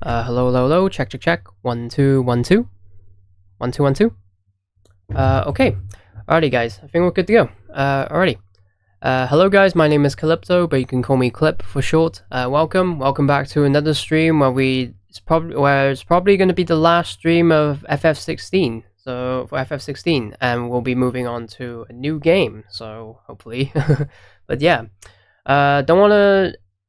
Hello, hello, hello. Check, check, check. 1 2 1 2 1 2 1 2. Okay. Alrighty, guys. I think we're good to go. Alrighty. Hello, guys. My name is Calypso, but you can call me Clip for short. Welcome back to another stream where it's probably going to be the last stream of FF16. So for FF16, and we'll be moving on to a new game. So hopefully, but yeah. Don't want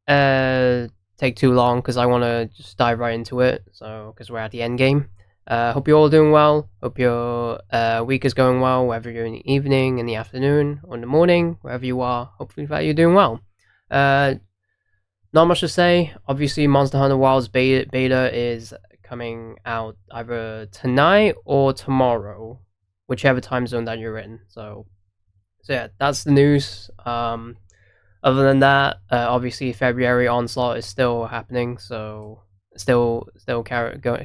to take too long because I want to just dive right into it. So because we're at the end game. Hope you're all doing well. Hope your week is going well, whether you're in the evening, in the afternoon, or in the morning, wherever you are. Hopefully that you're doing well. Not much to say. Obviously, Monster Hunter Wilds beta is coming out either tonight or tomorrow, whichever time zone that you're in. So yeah, that's the news. Other than that, obviously February Onslaught is still happening, so still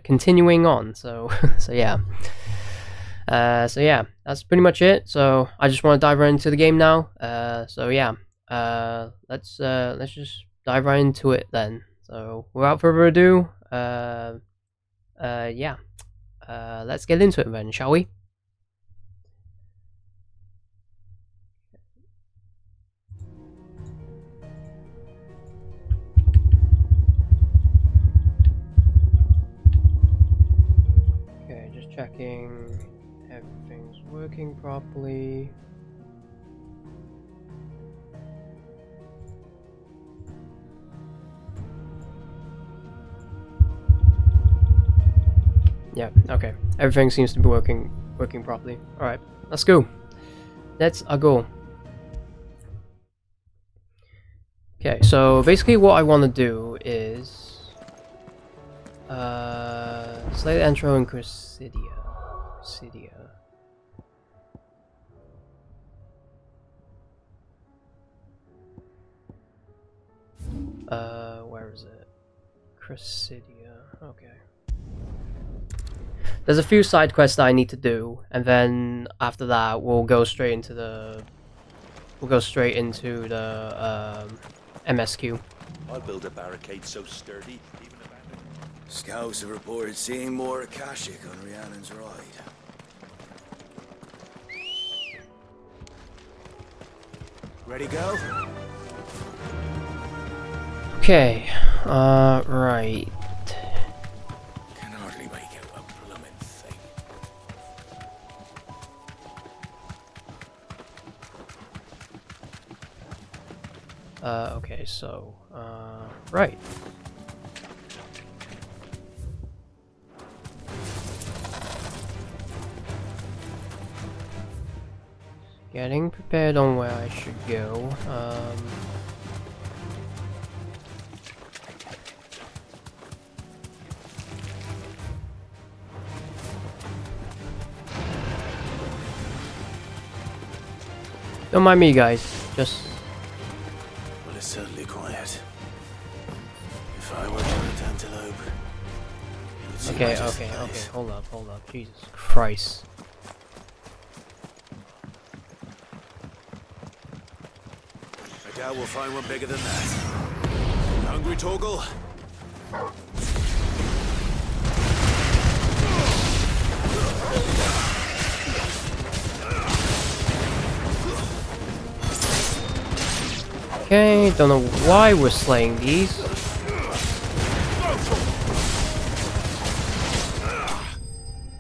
continuing on. So yeah. So yeah, that's pretty much it. So I just want to dive right into the game now. So yeah, let's just dive right into it then. So without further ado, yeah, let's get into it then, shall we? Okay, just checking everything's working properly. Yeah, okay. Everything seems to be working properly. Alright, let's go. Let's go. Okay, so basically what I want to do is select intro in Chrysidia. Where is it? Chrysidia. Okay. There's a few side quests that I need to do, and then after that we'll go straight into the MSQ. I'll build a barricade so sturdy, even abandoned. Scouts have reported seeing more Akashic on Rhiannon's ride. Ready, go? Okay, right. Can hardly make out a blooming thing. Okay, so, right. Getting prepared on where I should go. Don't mind me, guys. Just... Well, it's certainly quiet. If I were to antelope... Okay, hold up. Jesus Christ. I doubt we'll find one bigger than that. Hungry, Torgal? Okay, don't know why we're slaying these.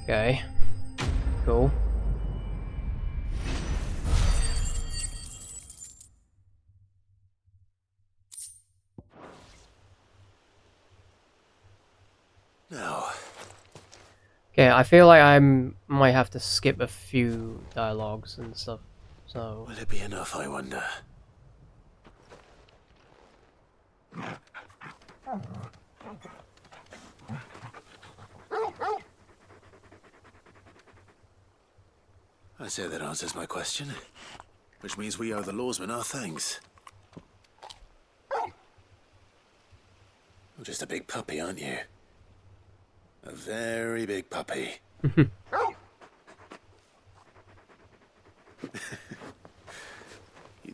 Okay, cool. No. Okay, I feel like I might have to skip a few dialogues and stuff, so... Will it be enough, I wonder? I say that answers my question. Which means we owe the lawsmen our thanks. You're just a big puppy, aren't you? A very big puppy. You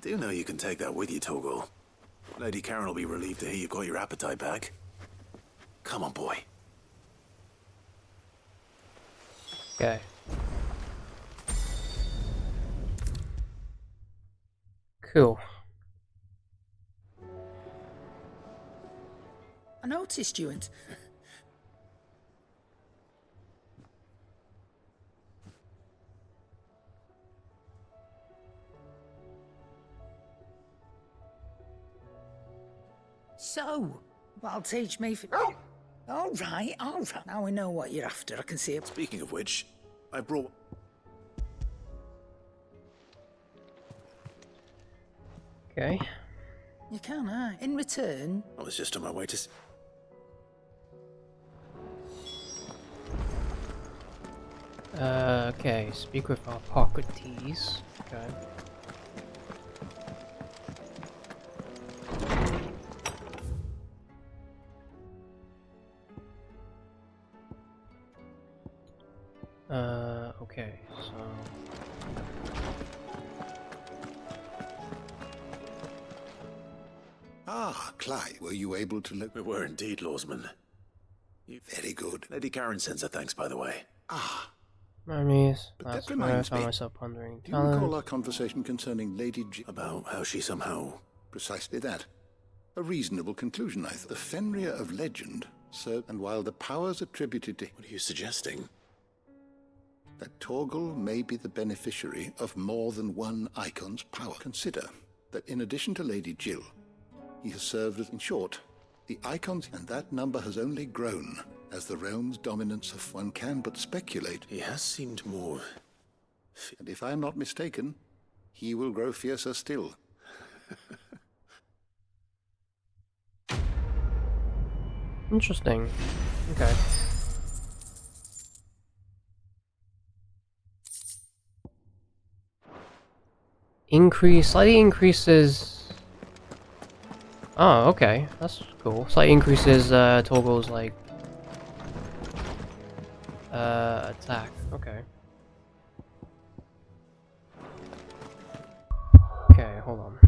do know you can take that with you, Torgal. Lady Karen will be relieved to hear you've got your appetite back. Come on, boy. Okay. Cool. I noticed you and... So, that'll teach me for... All right. Now we know what you're after. I can see it. Speaking of which, I brought... Okay. You can, In return... I was just on my way to... Okay, speak with our Hippocrates. Okay. Okay, so... Ah, Clyde, were you able to look... We were indeed, Lawsman. Very good. Lady Karen sends her thanks, by the way. Ah. Memories. But that That's where I reminds found me. myself pondering. Do you recall our conversation concerning Lady G... About how she somehow... Precisely that. A reasonable conclusion, I thought. The Fenrir of legend, so... And while the powers attributed to... What are you suggesting? That Torgal may be the beneficiary of more than one icon's power. Consider that in addition to Lady Jill, he has served as... In short, the icons... And that number has only grown as the realm's dominance of... One can but speculate. He has seemed more... And if I'm not mistaken, he will grow fiercer still. Interesting. Okay. Slightly increases... Oh, okay. That's cool. Slightly increases Torgal's, like... attack. Okay. Okay, hold on.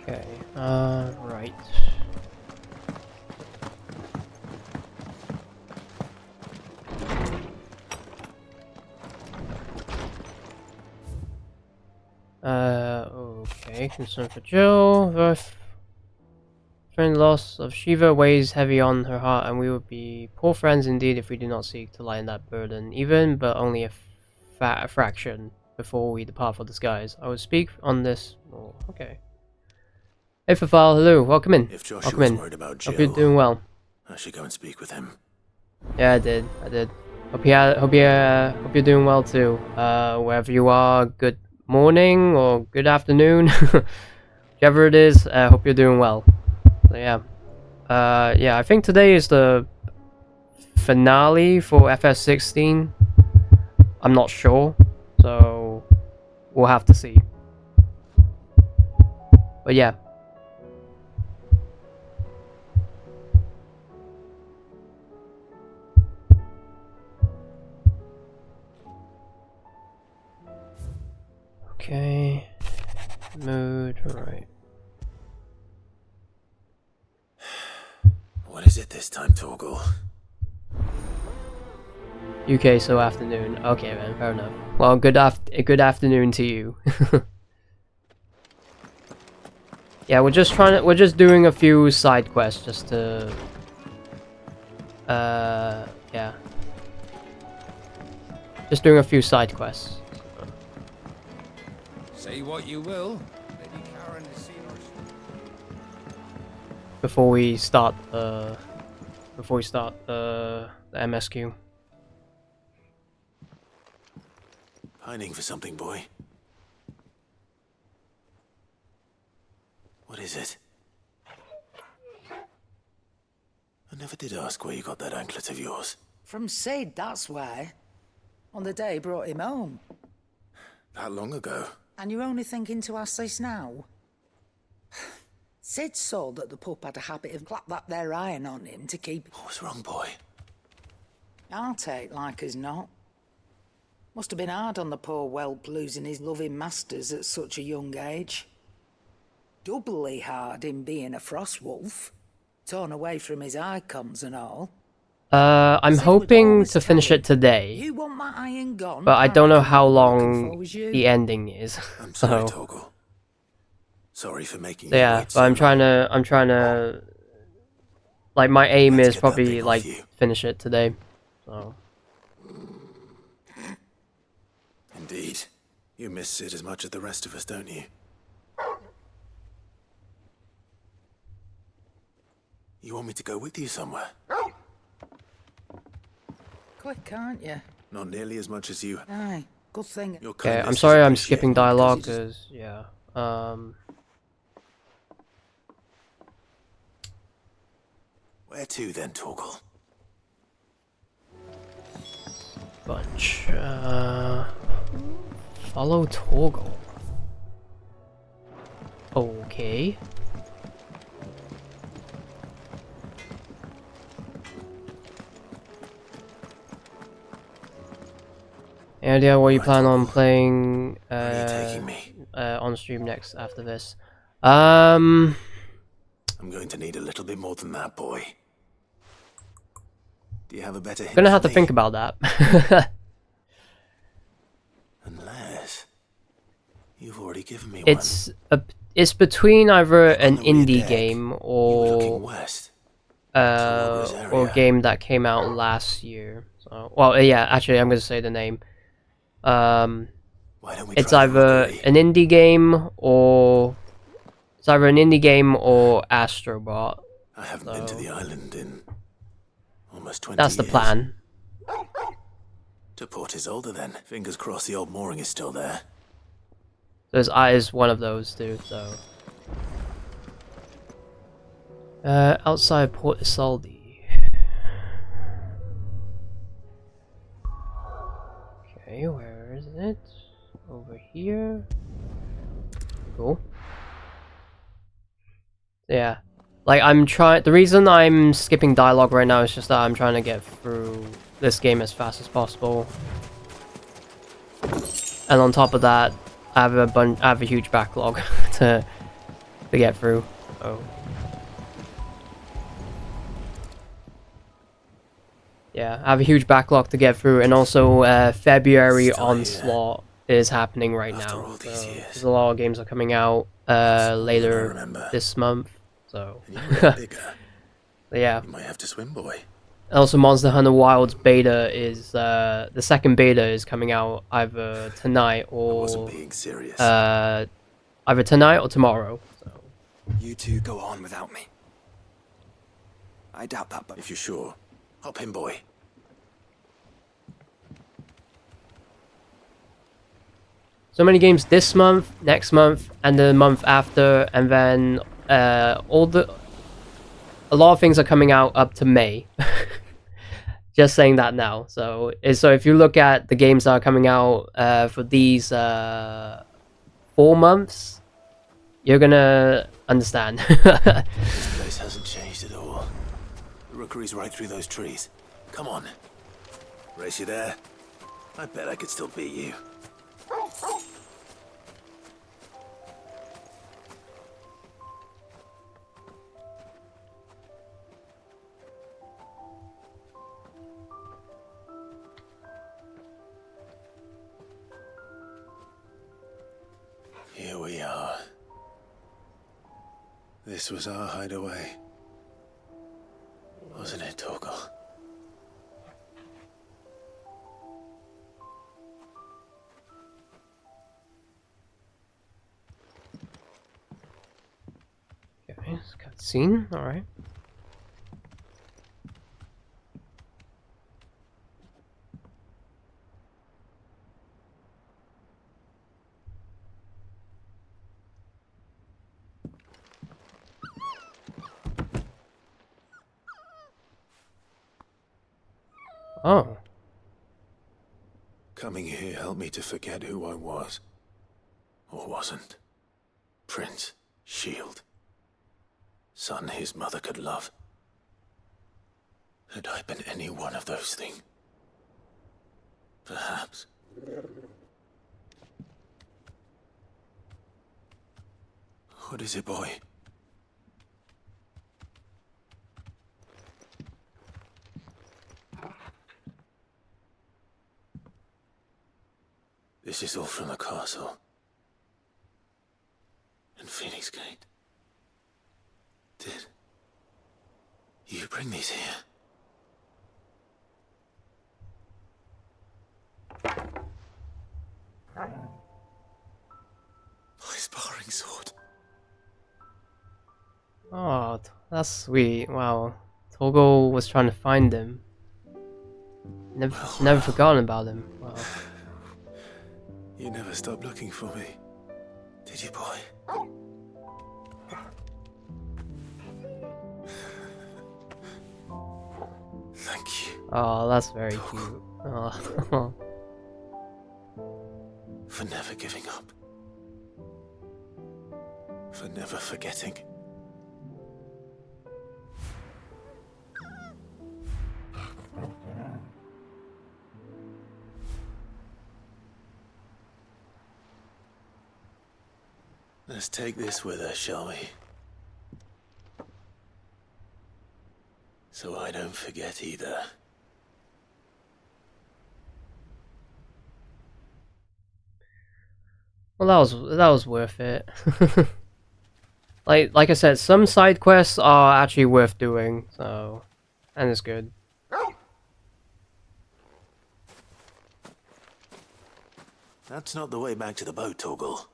Okay, right. Okay, concern for Jill. The friend loss of Shiva weighs heavy on her heart, and we would be poor friends indeed if we do not seek to lighten that burden, even, but only a fraction, before we depart for the skies. I will speak on this. Oh, okay. Hey, Fafal, hello, welcome in. If Josh Welcome was in. worried about Hope Jill, you're doing well. I should go and speak with him. Yeah, I did. Hope you're doing well too. Wherever you are, good morning or good afternoon, whichever it is. Hope you're doing well. So yeah, yeah. I think today is the finale for FS16. I'm not sure, so we'll have to see. But yeah. Okay, mood, right. What is it this time, Torgal? UK, so afternoon. Okay, man, fair enough. Well, good afternoon to you. Yeah, we're just doing a few side quests just to, yeah. Just doing a few side quests. Say what you will. Lady Karen has seen us. Before we start the MSQ. Pining for something, boy. What is it? I never did ask where you got that anklet of yours. From Sid, that's why. On the day he brought him home. That long ago? And you're only thinking to ask this now? Sid saw that the pup had a habit of clap that there iron on him to keep... What was wrong, boy? I'll take like as not. Must have been hard on the poor whelp losing his loving masters at such a young age. Doubly hard in being a frost wolf, torn away from his icons and all. I'm Sid would hoping always to tell finish him, it today, "You want my iron gone? but I don't know how reckon what I'm looking long for was you." the ending is. I'm sorry, So, Torgal. Sorry for making so you yeah, wait but so I'm trying long. to, like, my aim Let's is get that probably, thing off like, you. finish it today. So, Indeed. You miss Sid as much as the rest of us, don't you? You want me to go with you somewhere? Quick, can't you? Not nearly as much as you. Aye, good thing. Your okay, kindness I'm is sorry I'm appreciated skipping because dialogue, you just- because, yeah, Where to then, Torgal? bunch, follow Torgal. Okay. Any idea what you Right, plan on Torgal. playing Where are you taking me? on stream next after this? I'm going to need a little bit more than that, boy. Do you have a better hint? Gonna have for to me? think about that. Unless you've already given me It's between either an On the rear indie deck, game one. You were looking or west. or a area. game that came out last year. So, well, yeah, actually, I'm gonna say the name. Why don't we It's try the either rookery? an indie game or Astrobot. I haven't been to the island in almost 20 That's the years. plan. To Port Isolde then. Fingers crossed the old mooring is still there. There's is one of those too. So, outside Port Isolde. Okay, where is it? Over here. Cool. Yeah. Like, the reason I'm skipping dialogue right now is just that I'm trying to get through this game as fast as possible. And on top of that, I have a huge backlog to get through. Oh. Yeah, I have a huge backlog to get through, and also February Still here. Onslaught is happening right After now. all these years. There's a lot of games are coming out I later remember. this month. So, And you're getting bigger. yeah. You might have to swim, boy. Also, Monster Hunter Wilds beta is the second beta is coming out either tonight I wasn't or being serious. either tonight or tomorrow. So, You two go on without me. I doubt that, but If you're sure. Hop in, boy. so many games this month, next month, and the month after, and then a lot of things are coming out up to May. Just saying that now. So if you look at the games that are coming out for these 4 months, you're gonna understand. This place hasn't changed at all. The rookery's right through those trees. Come on. Race you there? I bet I could still beat you. Here we are. This was our hideaway. Wasn't it, Torgal? Okay, cutscene. All right. Oh. Coming here helped me to forget who I was. Or wasn't. Prince, shield. Son his mother could love. Had I been any one of those things? Perhaps. What is it, boy? This is all from the castle. And Phoenix Gate. Did you bring these here? My sparring sword. Oh, that's sweet. Wow. Togo was trying to find him. Never forgotten about him. Wow. You never stopped looking for me, did you, boy? Thank you. Oh, that's very cute. Oh. For never giving up. For never forgetting. Let's take this with us, shall we? So I don't forget either. Well, that was worth it. like I said, some side quests are actually worth doing, so and it's good. That's not the way back to the boat, Torgal.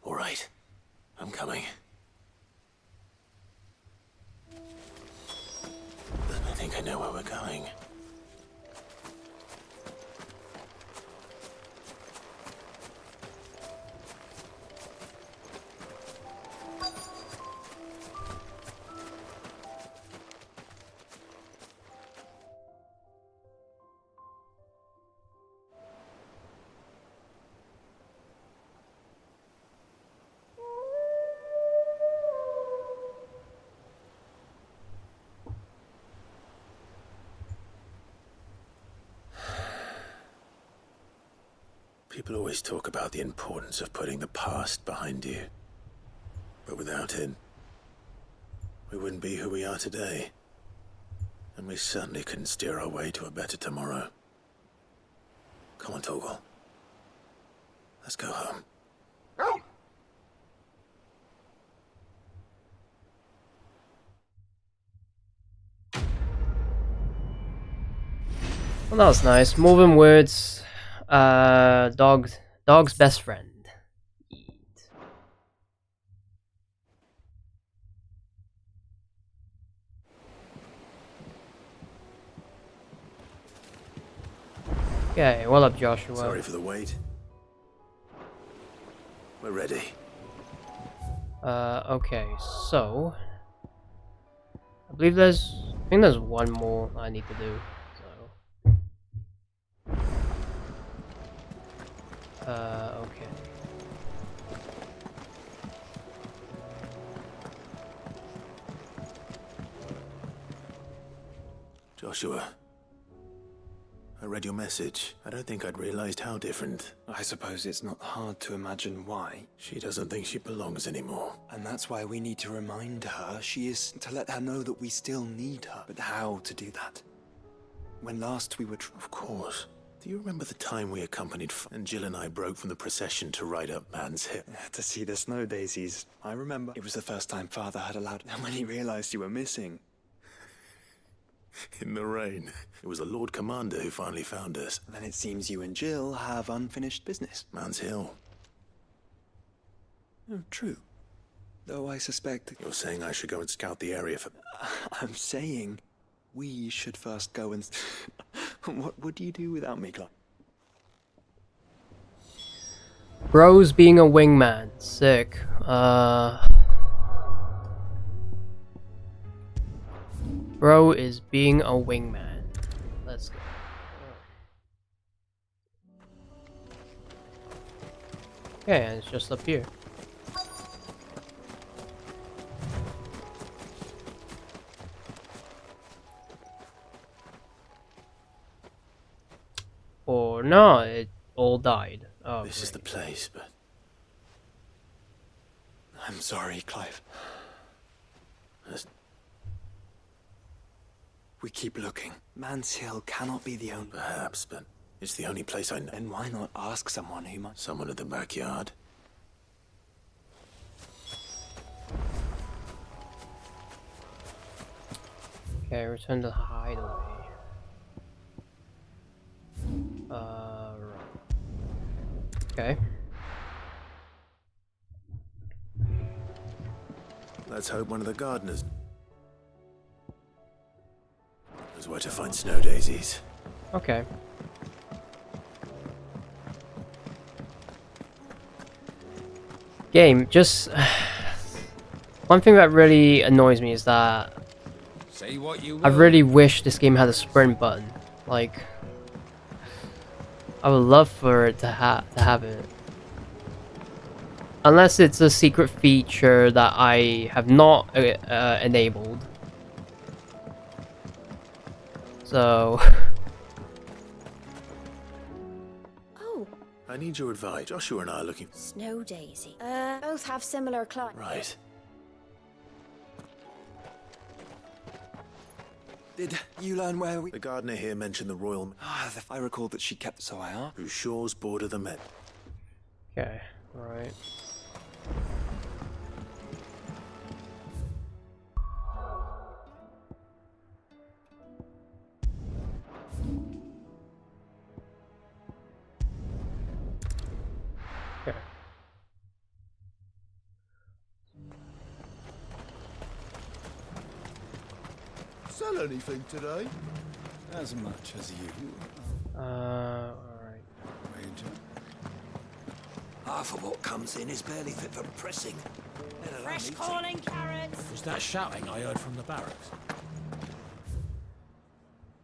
All right. I'm coming. I think I know where we're going. People always talk about the importance of putting the past behind you. But without it, we wouldn't be who we are today. And we certainly couldn't steer our way to a better tomorrow. Come on, Torgal. Let's go home. Well, that was nice. More than words. Dog's best friend. Eat. Okay, what up, Joshua? Sorry for the wait. We're ready. Okay, so I think there's one more I need to do. Okay. Joshua, I read your message. I don't think I'd realized how different. I suppose it's not hard to imagine why. She doesn't think she belongs anymore. And that's why we need to remind her she is, to let her know that we still need her. But how to do that? When last we were Of course. Do you remember the time we accompanied and Jill and I broke from the procession to ride up Man's Hill? to see the snow daisies. I remember. It was the first time Father had allowed it. And when he realized you were missing. In the rain. It was the Lord Commander who finally found us. Then it seems you and Jill have unfinished business. Man's Hill. Oh, true. Though I suspect... You're saying I should go and scout the area for... I'm saying we should first go and... What would you do without me, Clive? Bro's being a wingman. Sick. Bro is being a wingman. let's go. Okay, and it's just up here. Or no, it all died. Oh, This is the great. place, but I'm sorry, Clive. there's- We keep looking. Man's Hill cannot be the only. perhaps, but it's the only place I know. Then why not ask someone who might? Someone at the backyard. Okay, return to the hideaway. Right. Okay. Let's hope one of the gardeners knows where to find snow daisies. Okay. Game, just one thing that really annoys me is that Say what you will. I really wish this game had a sprint button. Like, I would love for it to have it. Unless it's a secret feature that I have not enabled. So. Oh, I need your advice. Joshua and I are looking. snow daisy. Both have similar climate. Right. Did you learn where we? The gardener here mentioned the royal I recalled that she kept. So I asked. whose shores border the Met. Okay, right. Okay. Sell anything today? As much as you. Alright. Ranger. Half of what comes in is barely fit for pressing. Let alone Fresh eating. calling carrots. Was that shouting I heard from the barracks?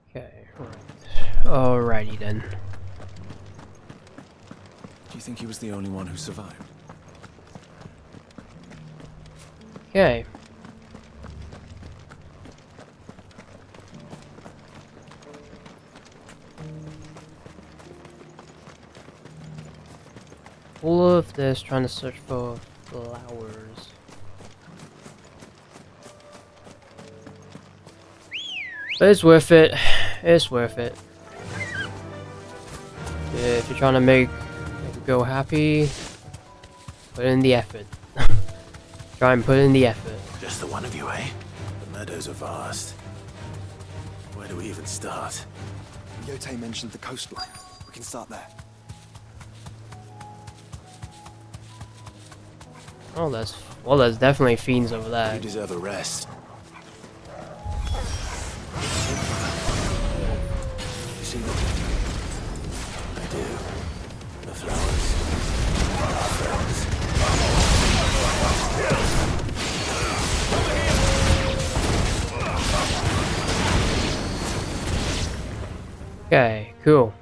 Okay, right. Alrighty then. Do you think he was the only one who survived? Okay. All of this trying to search for flowers. But it's worth it. It's worth it. Yeah, if you're trying to make it go happy, put in the effort. Try and put in the effort. Just the one of you, eh? The meadows are vast. Where do we even start? Yote mentioned the coastline. We can start there. Oh, there's definitely fiends over there. You deserve a rest. You see them? I do. The flowers. Our friends. Okay, cool.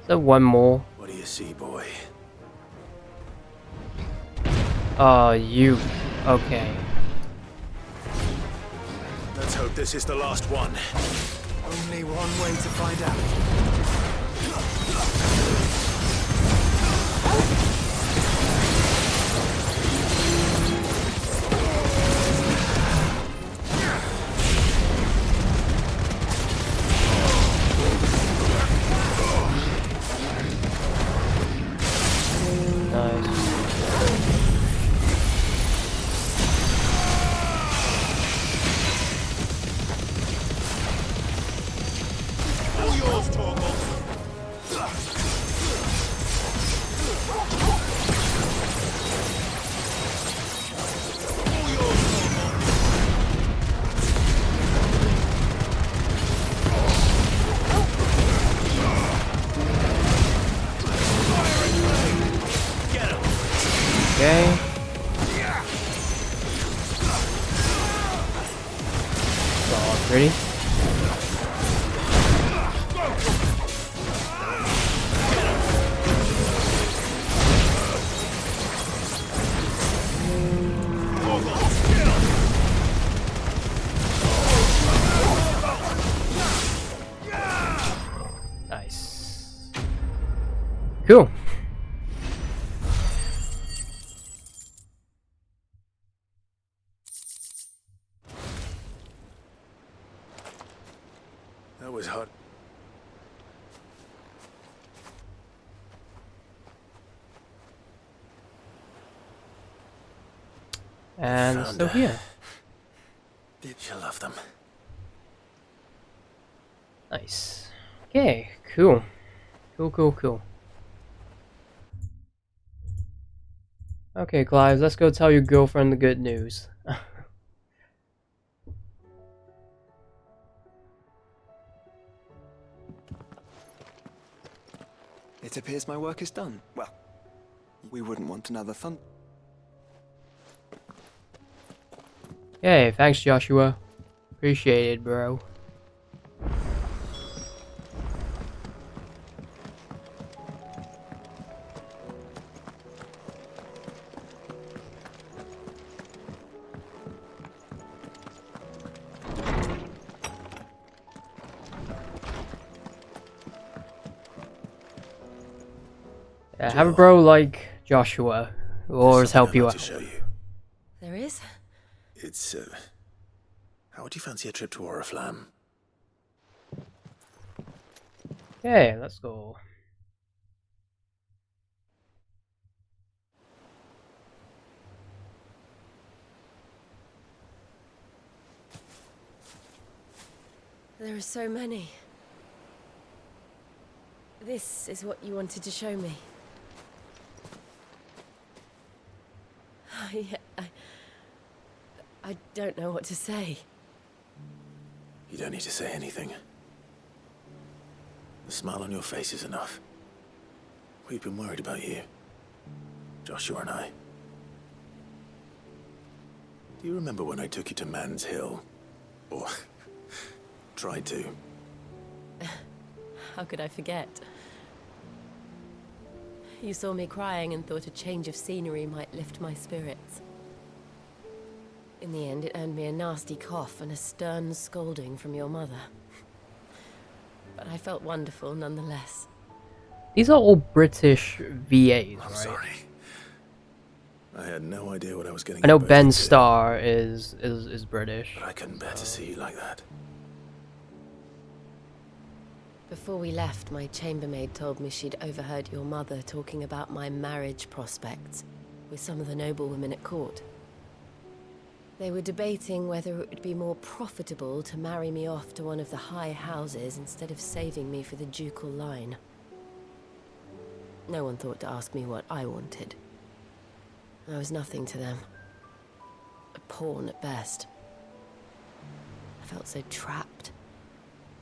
So one more. What do you see, boy? Oh, you. Okay. Let's hope this is the last one. Only one way to find out. Nice. All yours, Torgal. All yours, Torgal. Get him. Okay. Ready? Nice. Cool. That was hot. And Found so her. here. She'll love them. Nice. Okay, cool. Cool. Okay, Clive, let's go tell your girlfriend the good news. It appears my work is done. Well, we wouldn't want another thunder. Hey, thanks, Joshua. Appreciate it, bro. Yeah, have a bro like Joshua who always help you To out. show you. There is? It's, how would you fancy a trip to Oriflamme? Okay, let's go. There are so many. This is what you wanted to show me. I don't know what to say. You don't need to say anything. The smile on your face is enough. We've been worried about you, Joshua and I. Do you remember when I took you to Man's Hill? Or tried to? How could I forget? You saw me crying and thought a change of scenery might lift my spirits. In the end, it earned me a nasty cough and a stern scolding from your mother. But I felt wonderful nonetheless. These are all British VAs, I'm right? sorry. I had no idea what I was getting. I know involved Ben in. Starr is British. But I couldn't bear to see you like that. Before we left, my chambermaid told me she'd overheard your mother talking about my marriage prospects with some of the noblewomen at court. They were debating whether it would be more profitable to marry me off to one of the high houses instead of saving me for the ducal line. No one thought to ask me what I wanted. I was nothing to them. A pawn at best. I felt so trapped.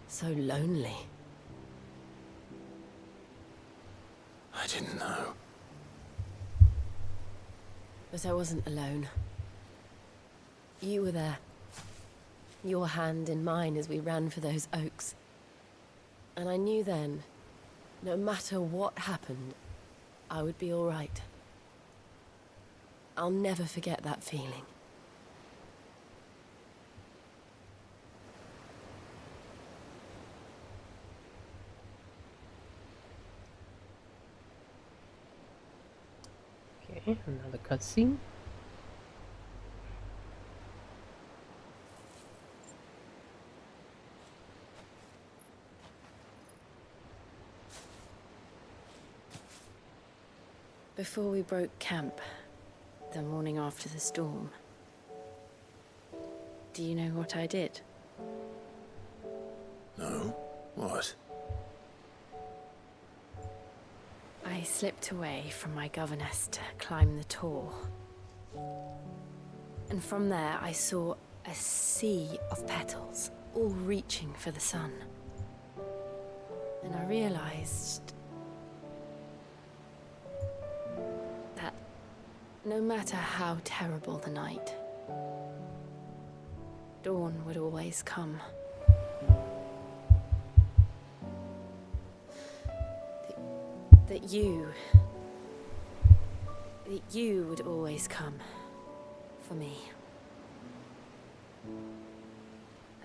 So lonely. I didn't know. But I wasn't alone. You were there. Your hand in mine as we ran for those oaks. And I knew then, no matter what happened, I would be all right. I'll never forget that feeling. Okay, another cutscene. Before we broke camp, the morning after the storm, do you know what I did? No? What? I slipped away from my governess to climb the tor. And from there I saw a sea of petals, all reaching for the sun. And I realized that no matter how terrible the night, dawn would always come. That you would always come for me.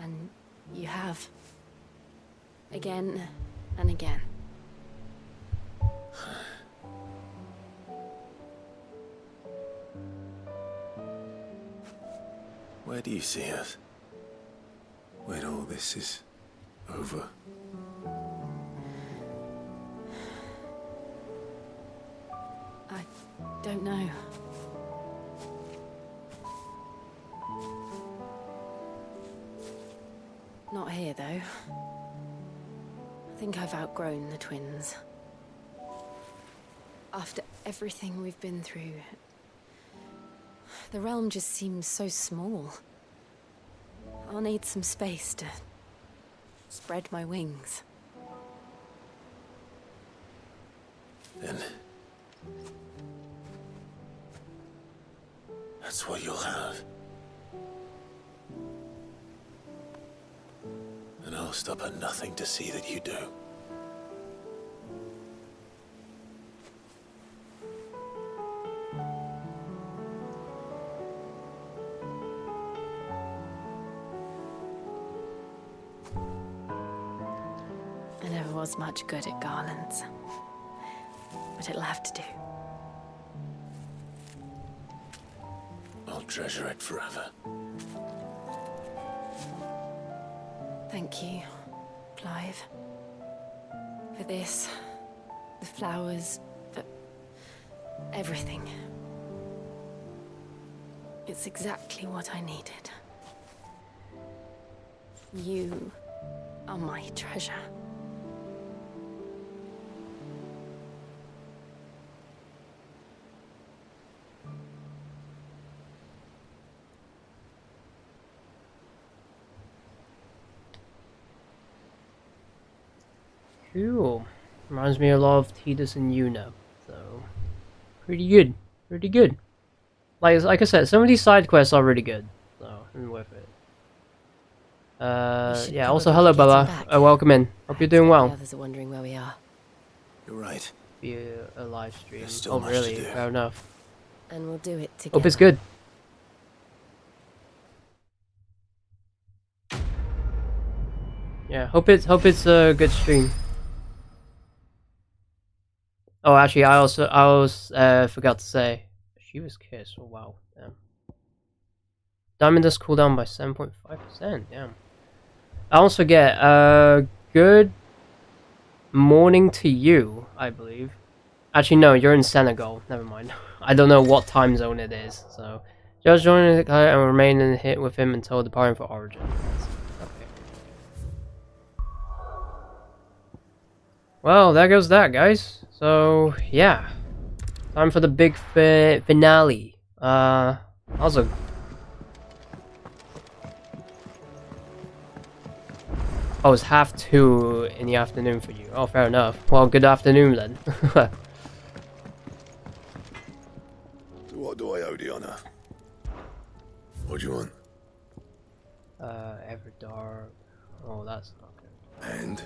And you have. Again and again. Where do you see us? When all this is over? I don't know. Not here, though. I think I've outgrown the twins. After everything we've been through, the realm just seems so small. I'll need some space to spread my wings. Then that's what you'll have. And I'll stop at nothing to see that you do. I never was much good at garlands, but it'll have to do. I'll treasure it forever. Thank you, Clive. For this, the flowers, for everything. It's exactly what I needed. You are my treasure. Cool. Reminds me a lot of Tidus and Yuna. So, pretty good. Pretty good. Like I said, some of these side quests are really good. So, I'm worth it. Yeah, also hello Bella. Welcome in. Hope you're doing well. The others are wondering where we are. You're right. Be a live stream. There's still Oh much really? to do. Fair enough. And we'll do it together. Hope it's good. Yeah, hope it's a good stream. Oh, actually, I also forgot to say she was kissed. Oh wow, damn. Diamond does cool down by 7.5%. Damn. I also get good morning to you, I believe. Actually, no, you're in Senegal. Never mind. I don't know what time zone it is. So, just join the guy and remain in hit with him until departing for Origin. Okay. Well, there goes that, guys. So, yeah. Time for the big finale. Also... Oh, it's 2:30 in the afternoon for you. Oh, fair enough. Well, good afternoon then. So what do I owe the honor? What do you want? Ever dark. Oh, that's not good. And?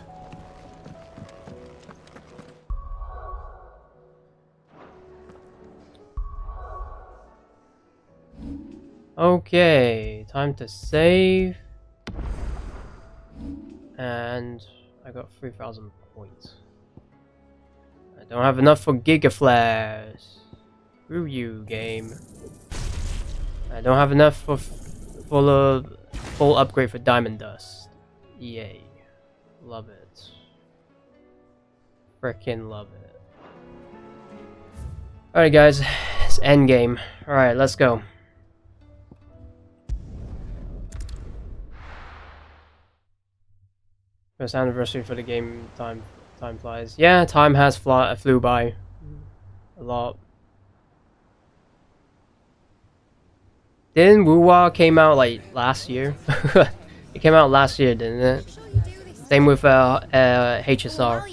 Okay, time to save. And I got 3,000 points. I don't have enough for Giga Flares. Screw you, game. I don't have enough for full upgrade for Diamond Dust. Yay. Love it. Frickin' love it. Alright guys, it's endgame. Alright, let's go. First anniversary for the game. Time flies. Yeah, time has flew by a lot. Didn't Wuwa came out like last year? It came out last year, didn't it? Same with HSR.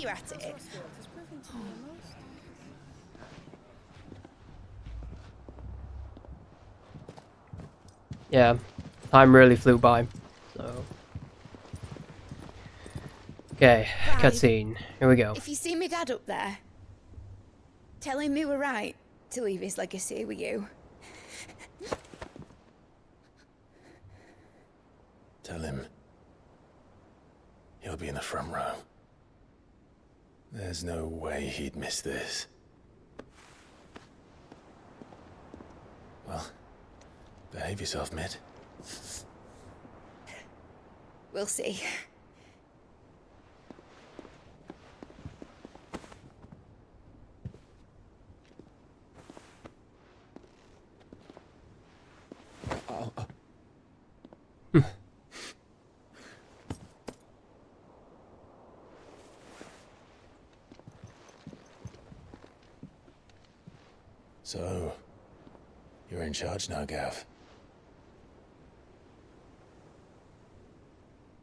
Yeah. time really flew by. So. Okay, Clive, cutscene. Here we go. if you see me dad up there, tell him we were right to leave his legacy with you. Tell him he'll be in the front row. There's no way he'd miss this. Well, behave yourself, Mid. We'll see. So, you're in charge now, Gav.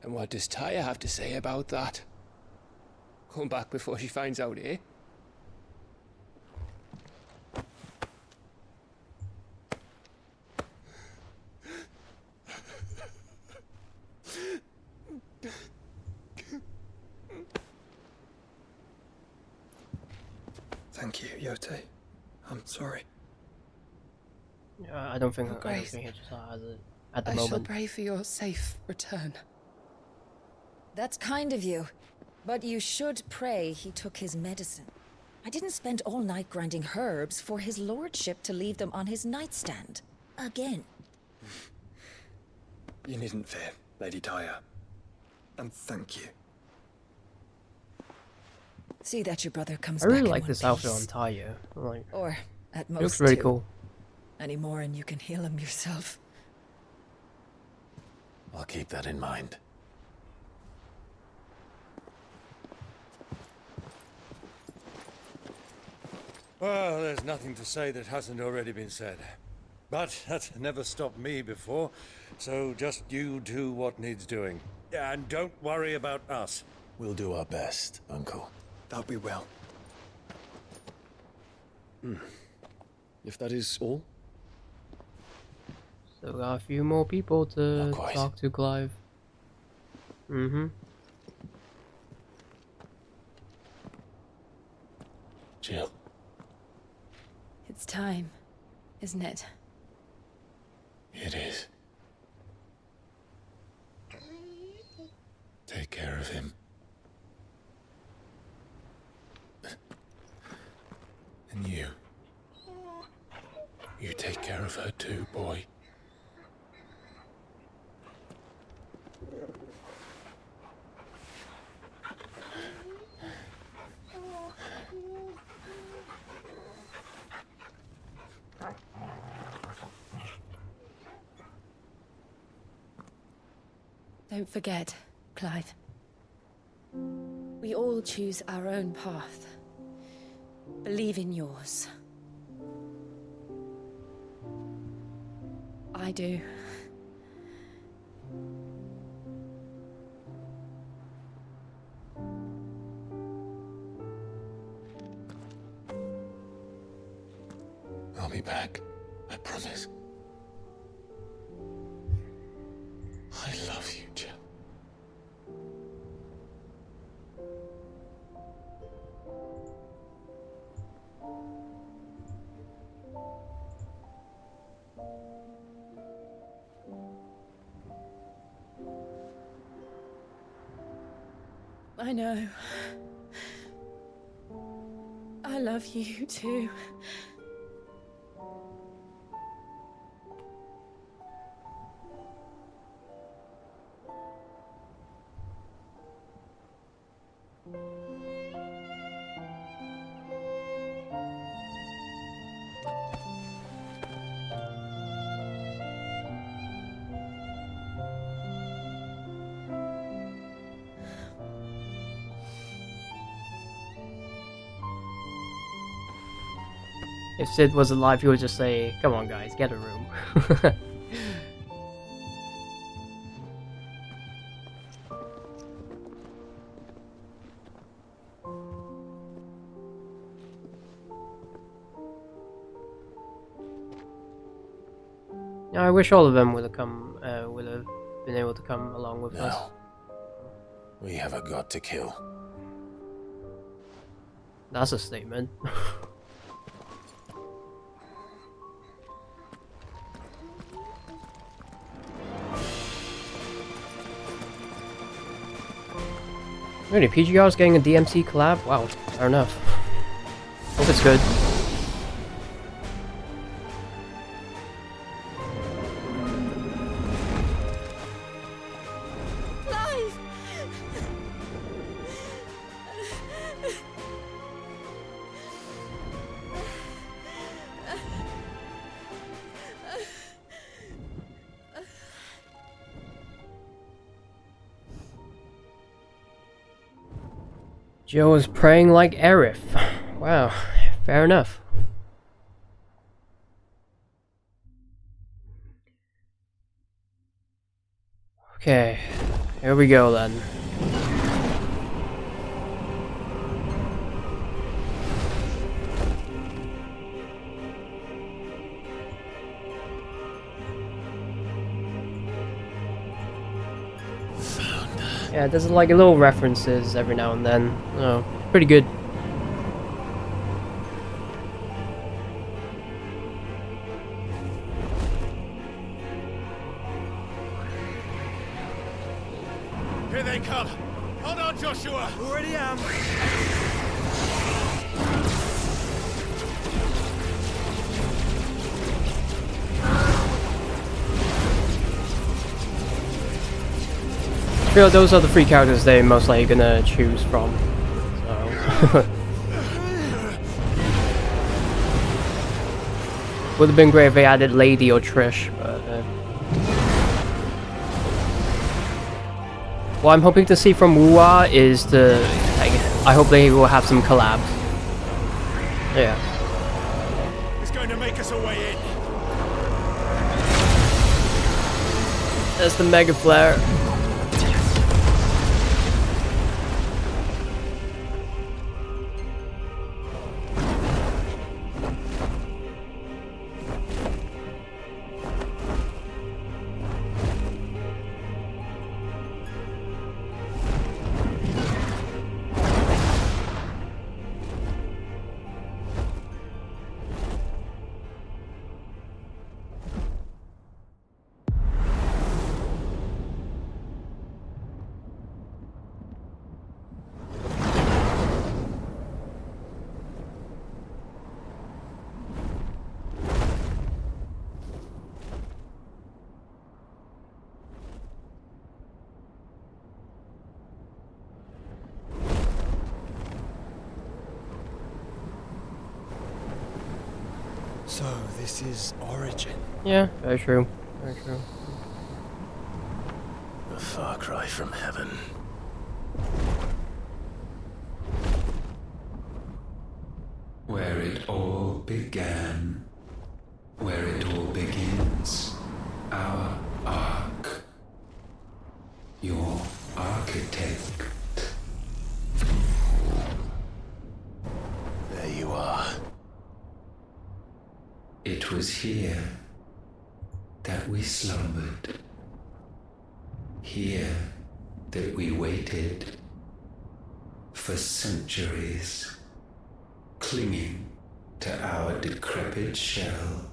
And what does Tyre have to say about that? Come back before she finds out, eh? Thank you, Yote. I'm sorry. I don't think Oh, I don't Grace. think it just has it at the I shall moment. pray for your safe return. That's kind of you. But you should pray he took his medicine. I didn't spend all night grinding herbs for his lordship to leave them on his nightstand. Again. You needn't fear, Lady Tyre. And thank you. See that your brother comes I back really in like one this outfit on piece. Talia. Like, Or, at it most, looks really two. cool. Any more and you can heal him yourself. I'll keep that in mind. Well, there's nothing to say that hasn't already been said. But that's never stopped me before, so just you do what needs doing. And don't worry about us. We'll do our best, Uncle. That'll be well. If that is all? So we got a few more people to Not quite. talk to, Clive. Mm-hmm. Jill. It's time, isn't it? It is. Take care of him. And you. You take care of her too, boy. Don't forget, Clive. We all choose our own path. Believe in yours. I do. I'll be back. I promise. I love you, Jill. I know. I love you too. If Sid was alive, he would just say, "Come on, guys, get a room." Yeah, I wish all of them would have come, would have been able to come along with us. We have a god to kill. That's a statement. Really, PGR's getting a DMC collab? Wow, fair enough. Hope it's good. Joe is praying like Aerith. Wow, fair enough. Okay, here we go then. Yeah, there's like little references every now and then. Oh, pretty good. Here they come. Hold on, Joshua. Already am. I feel like those are the three characters they're most likely gonna choose from. So. Would have been great if they added Lady or Trish, but what I'm hoping to see from Wuwa is I hope they will have some collabs. Yeah. It's going to make us a way in. There's the Mega Flare. So, this is Origin. Yeah, very true. Very true. A far cry from heaven. Where it all began. Where it all begins. Our ark. Your architect. There you are. It was here that we slumbered. Here that we waited for centuries, clinging to our decrepit shell,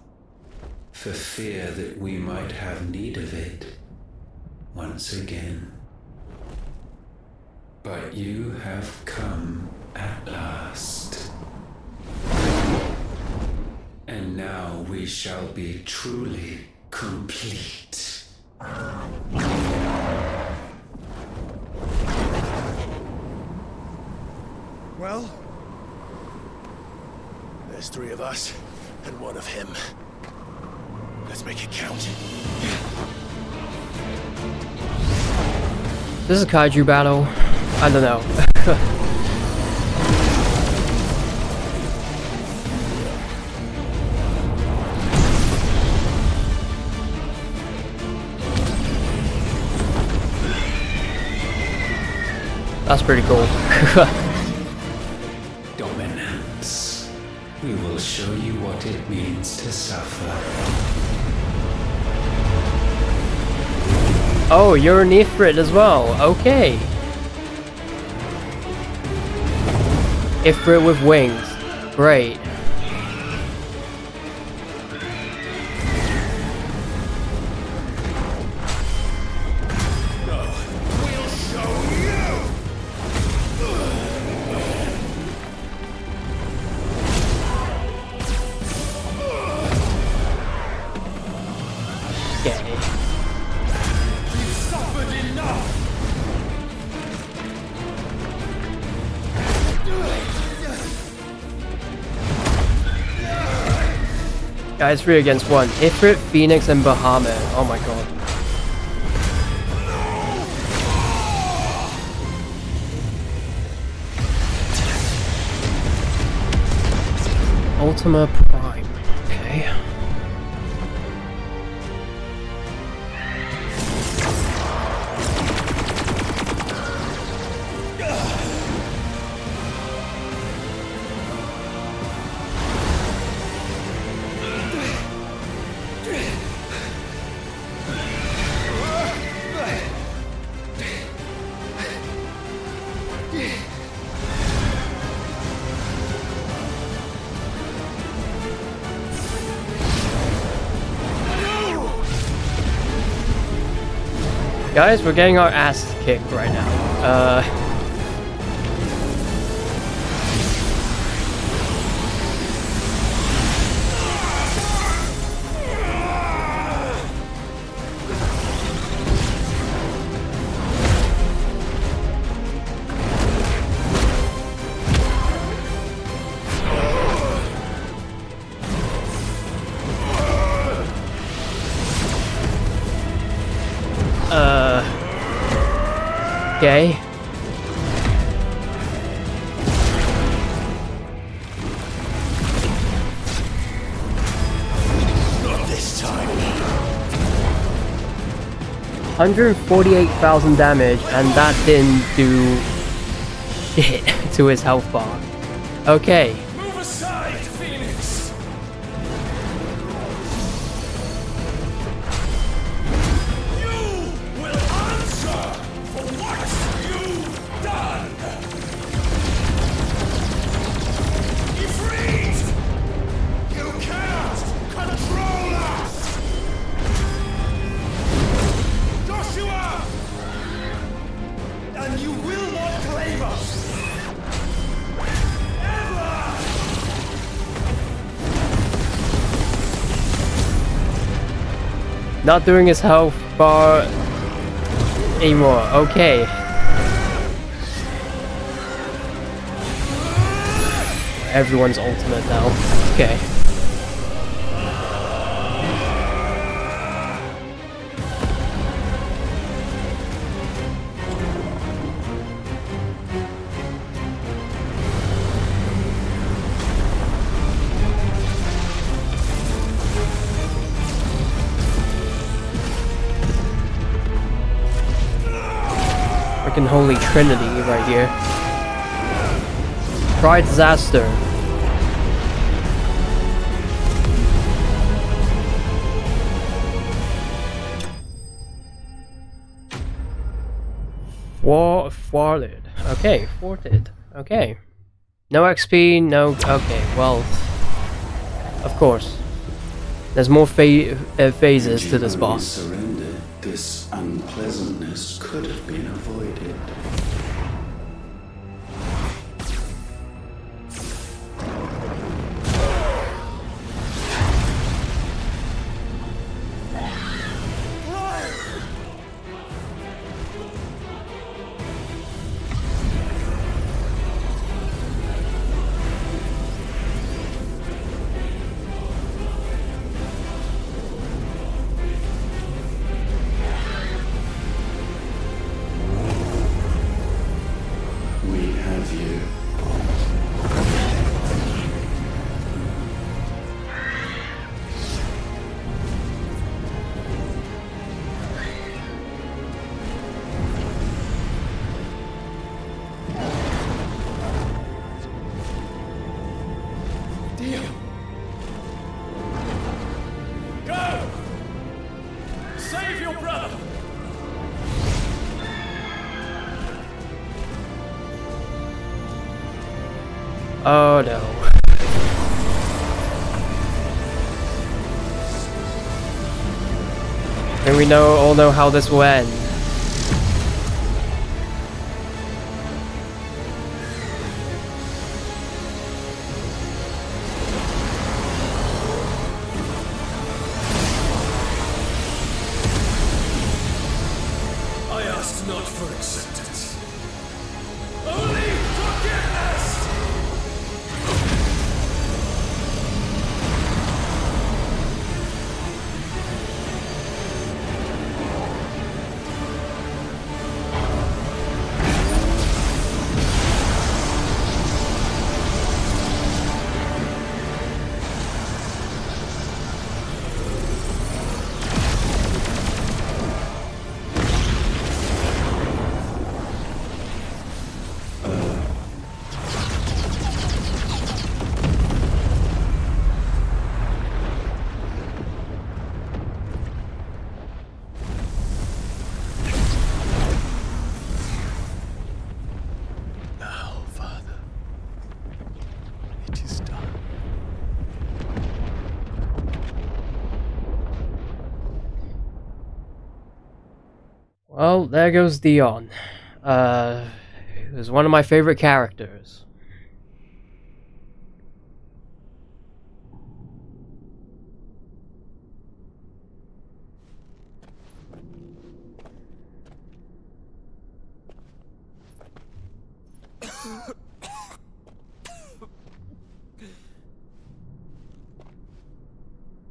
for fear that we might have need of it once again. But you have come at last. And now we shall be truly complete. Well, there's 3 of us and 1 of him. Let's make it count. This is a kaiju battle. I don't know. That's pretty cool. Dominance. We will show you what it means to suffer. Oh, you're an Ifrit as well. Okay. Ifrit with wings. Great. Guys, 3 against 1. Ifrit, Phoenix, and Bahamut. Oh my god. Ultima Prime. Okay. Guys, we're getting our ass kicked right now. Okay. Not this time. 148,000 damage, and that didn't do shit to his health bar. Okay. Move aside, Phoenix. You will answer for what you've done. Ifrit, you cannot control us. Joshua, and you will not claim us. Not doing his health bar anymore. Okay. Everyone's ultimate now. Okay. Freaking Holy Trinity right here. Pride Disaster. Thwarted. Okay, thwarted. Okay. No XP, no... Okay, well... Of course. There's more phases to this boss. Surrendered, this unpleasantness could have been avoided. Oh no. And we all know how this will end. I ask not for acceptance. Only forgiveness! Well, there goes Dion. He was one of my favorite characters.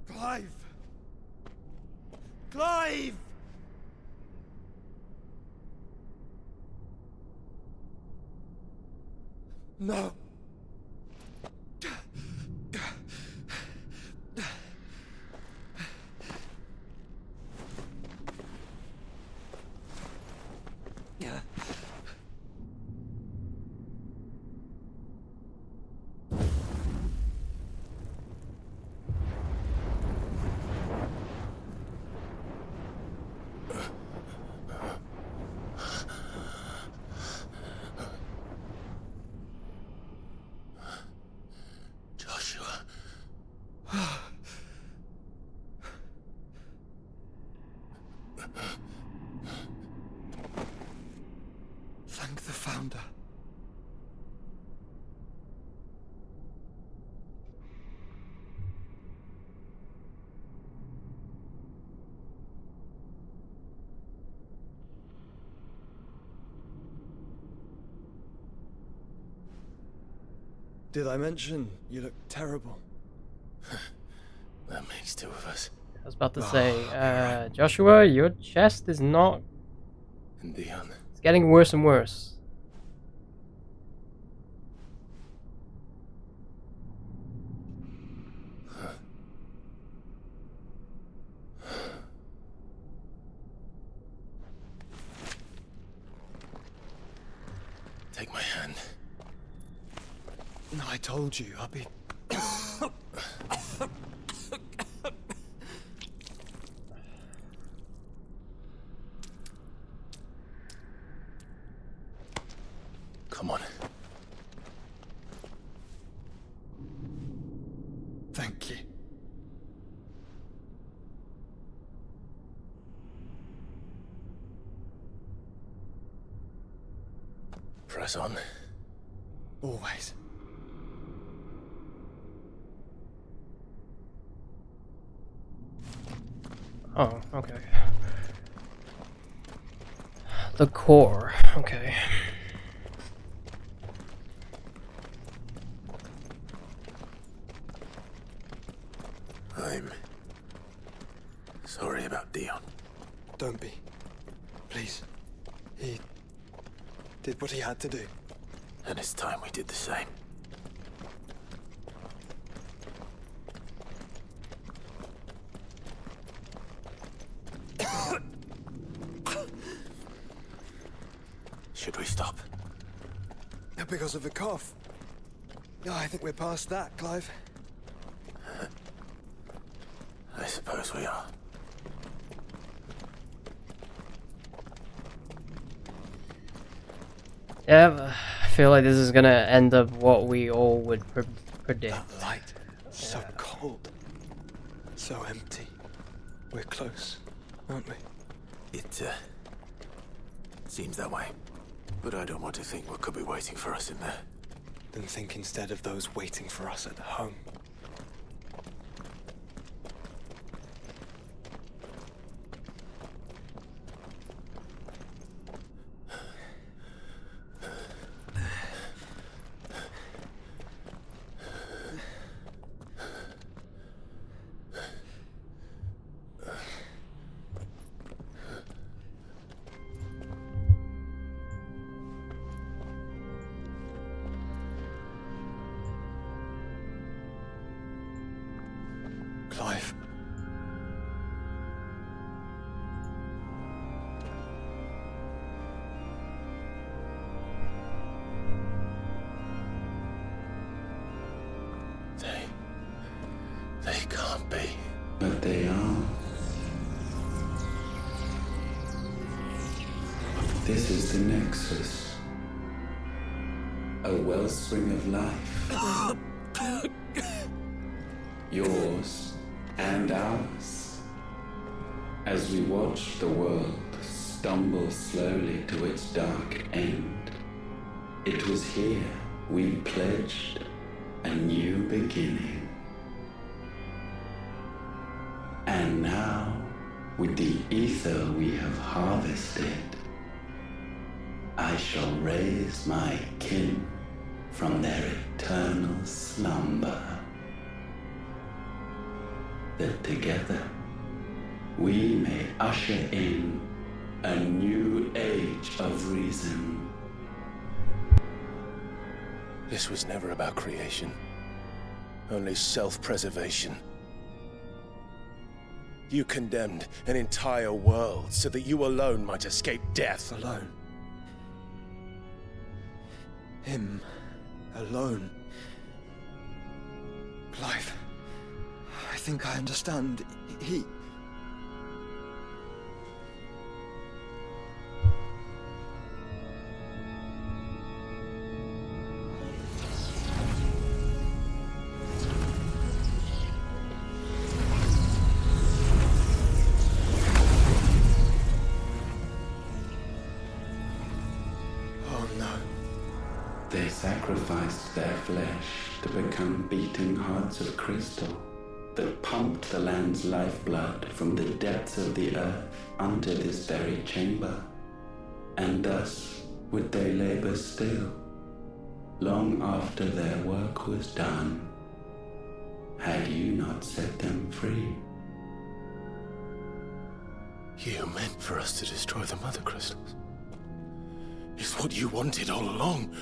Clive! Clive! No. Thank the Founder. Did I mention you look terrible? That makes two of us. I was about to say, Joshua, your chest is not... And Dion. It's getting worse and worse. Take my hand. No, I told you, I'll be... Come on. Thank you. Press on. Always. Oh, okay. The core, okay. I'm sorry about Dion. Don't be. Please. He did what he had to do. And it's time we did the same. Should we stop? Because of the cough. No, I think we're past that, Clive. I suppose we are. Yeah, I feel like this is gonna end up what we all would predict. That light, so cold, so empty. We're close, aren't we? It seems that way. But I don't want to think what could be waiting for us in there. Then think instead of those waiting for us at home. Clive. They can't be. But they are. This is the Nexus. A wellspring of life. Yours and ours. As we watch the world stumble slowly to its dark end, it was here we pledged a new beginning. And now, with the ether we have harvested, I shall raise my kin from their eternal slumber. That together we may usher in a new age of reason. This was never about creation. Only self-preservation. You condemned an entire world so that you alone might escape death. Alone. Him. Alone. Clive. I think I understand. He... They sacrificed their flesh to become beating hearts of crystal that pumped the land's lifeblood from the depths of the earth unto this very chamber. And thus would they labor still, long after their work was done, had you not set them free. You meant for us to destroy the Mother Crystals. It's what you wanted all along.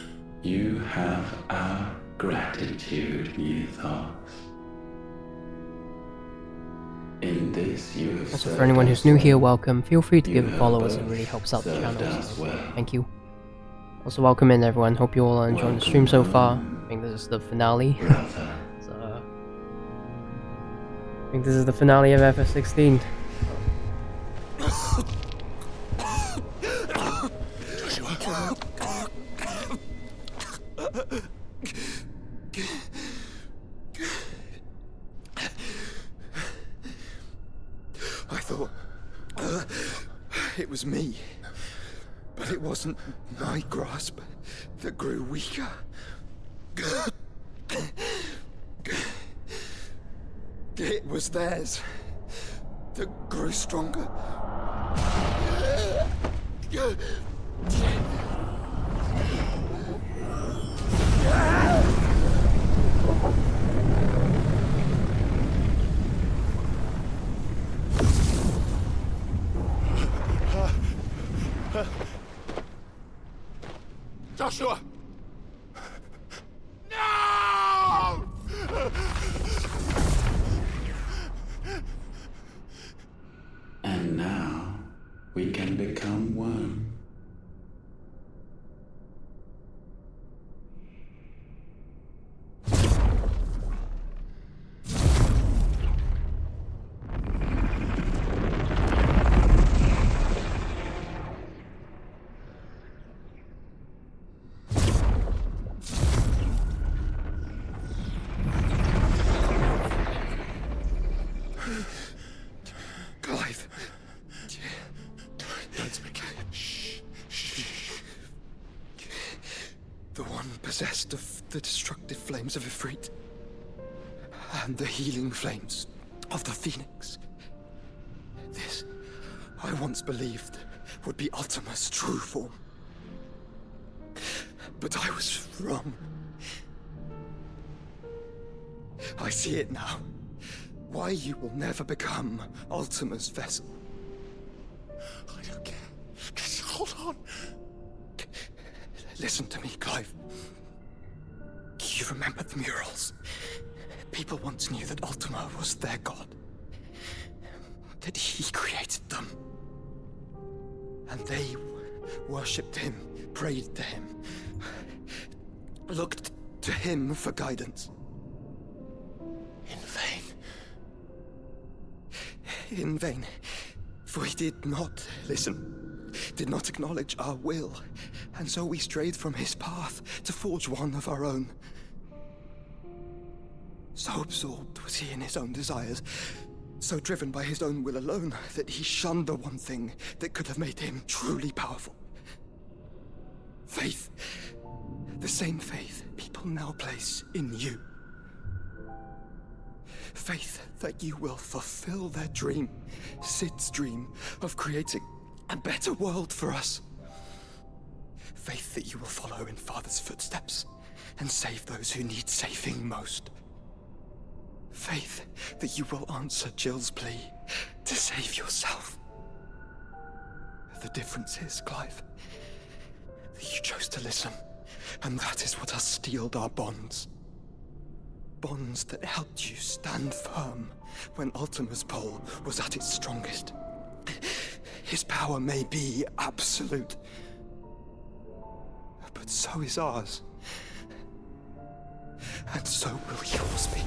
You have our gratitude, Mythos. In this you have also, for anyone who's new here, welcome. Feel free to give a follow as it really helps out the channel. So thank you. Also, welcome in everyone. Hope you all are enjoying the stream so far. I think this is the finale. So, I think this is the finale of FF16. I thought it was me, but it wasn't my grasp that grew weaker. It was theirs that grew stronger. Joshua! No! And now we can become one. the destructive flames of Ifrit and the healing flames of the Phoenix. This, I once believed, would be Ultima's true form. But I was wrong. I see it now. Why you will never become Ultima's vessel. I don't care. Just hold on. Listen to me, Clive. You remember the murals? People once knew that Ultima was their god. That he created them. And they worshipped him, prayed to him, looked to him for guidance. In vain. In vain. For he did not listen, did not acknowledge our will, and so we strayed from his path to forge one of our own. So absorbed was he in his own desires, so driven by his own will alone, that he shunned the one thing that could have made him truly powerful. Faith. The same faith people now place in you. Faith that you will fulfill their dream, Sid's dream, of creating a better world for us. Faith that you will follow in Father's footsteps and save those who need saving most. Faith that you will answer Jill's plea to save yourself. The difference is, Clive, that you chose to listen, and that is what has steeled our bonds. Bonds that helped you stand firm when Ultima's pull was at its strongest. His power may be absolute, but so is ours. And so will yours be.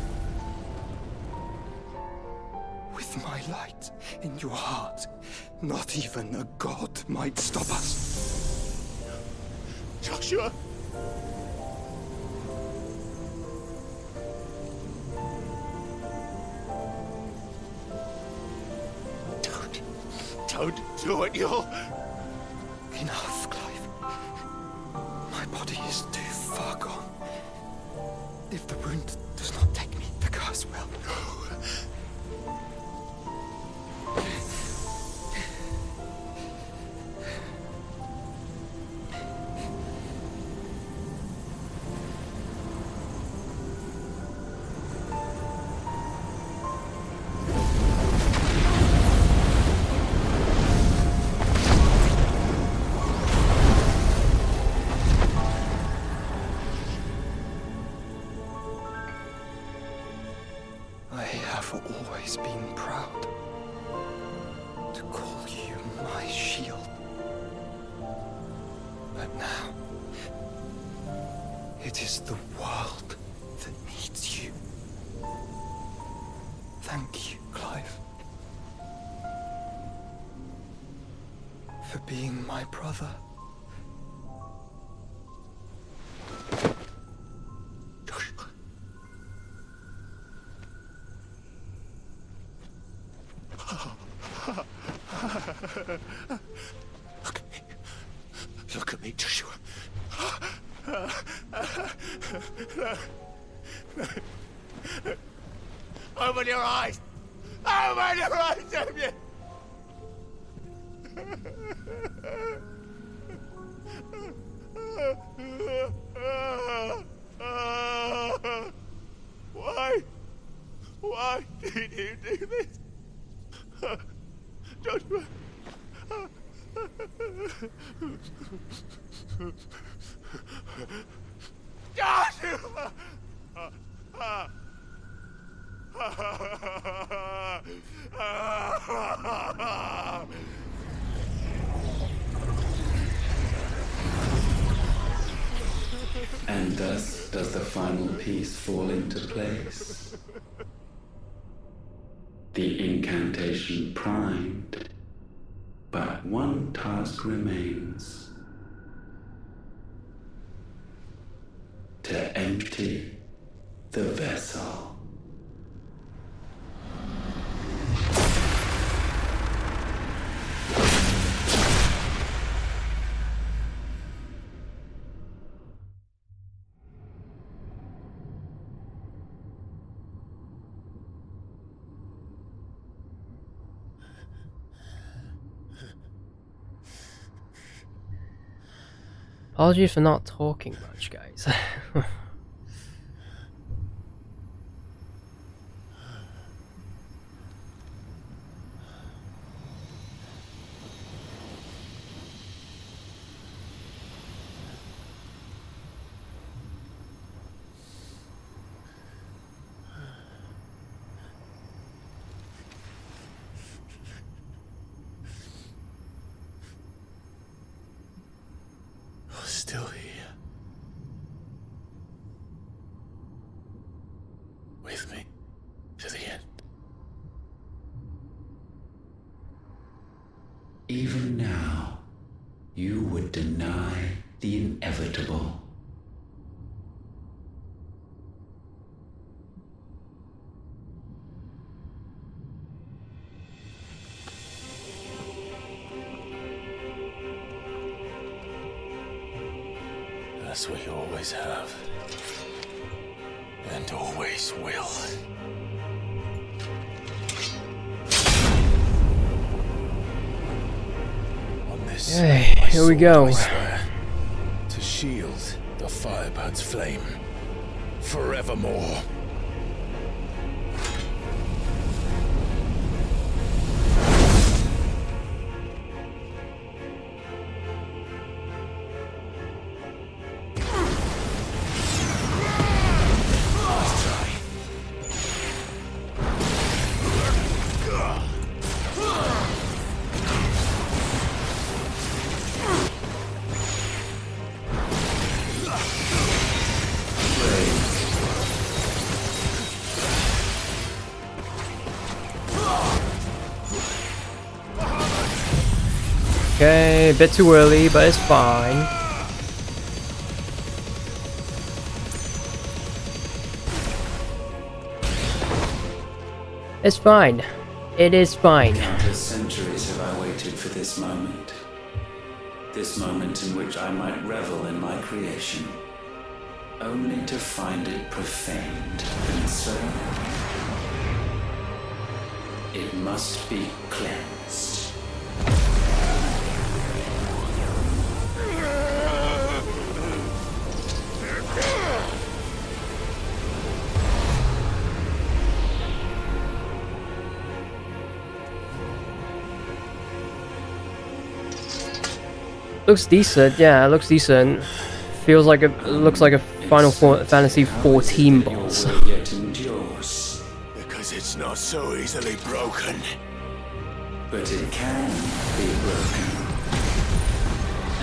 With my light in your heart, not even a god might stop us. Joshua! Don't do it, you'll... Enough, Clive. My body is too far gone. If the wound does not take me, the curse will. I have always been proud to call you my shield. But now, it is the world that needs you. Thank you, Clive, for being my brother. Look at me, Joshua. Open your eyes! Open your eyes, Damien! Why? Why did you do this? Joshua! Joshua! And thus does the final piece fall into place. The incantation primed, but one task remains. To empty the vessel. Apologies for not talking much, guys. Still here. With me to the end. Even now, you would deny the inevitable. That's what you always have. And always will. On this, Hey, here we go. I swear, to shield the Firebird's flame forevermore. Okay, a bit too early, but it's fine. It's fine. It is fine. Countless centuries have I waited for this moment. This moment in which I might revel in my creation, only to find it profaned and so it must be cleansed. Looks decent, yeah, it looks decent. Feels like looks like a Final Fantasy 14 boss. Because it's not so easily broken. But it can be broken.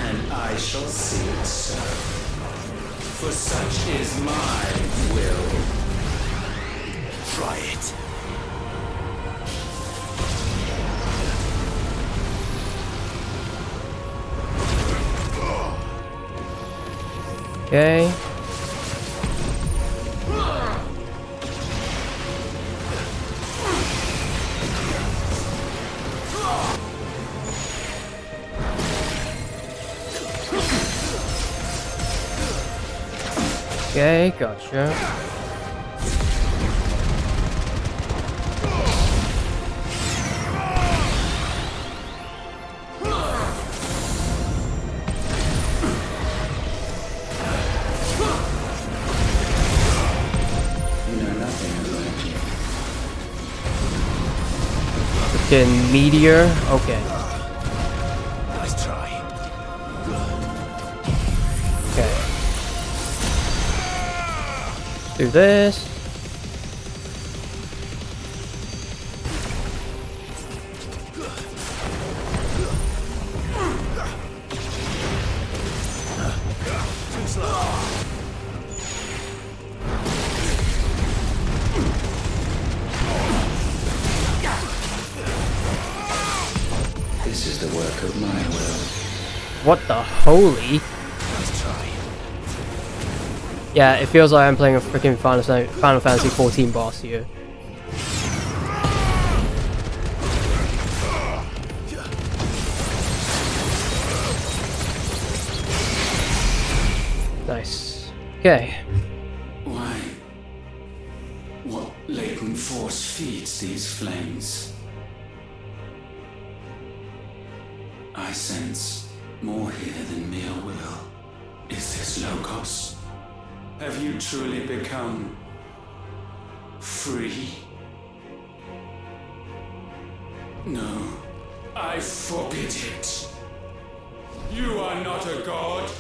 And I shall see it so. For such is my will. Try it. Okay. Okay, gotcha. Freaking meteor. Okay. Nice try. Okay. Do this. Too slow. This is the work of my will. What the holy? Nice try. Yeah, it feels like I'm playing a freaking Final Fantasy 14 boss here. Nice. Okay. Why? What latent force feeds these flames? I sense more here than mere will. Is this Logos? Have you truly become free? No, I forbid it. You are not a god.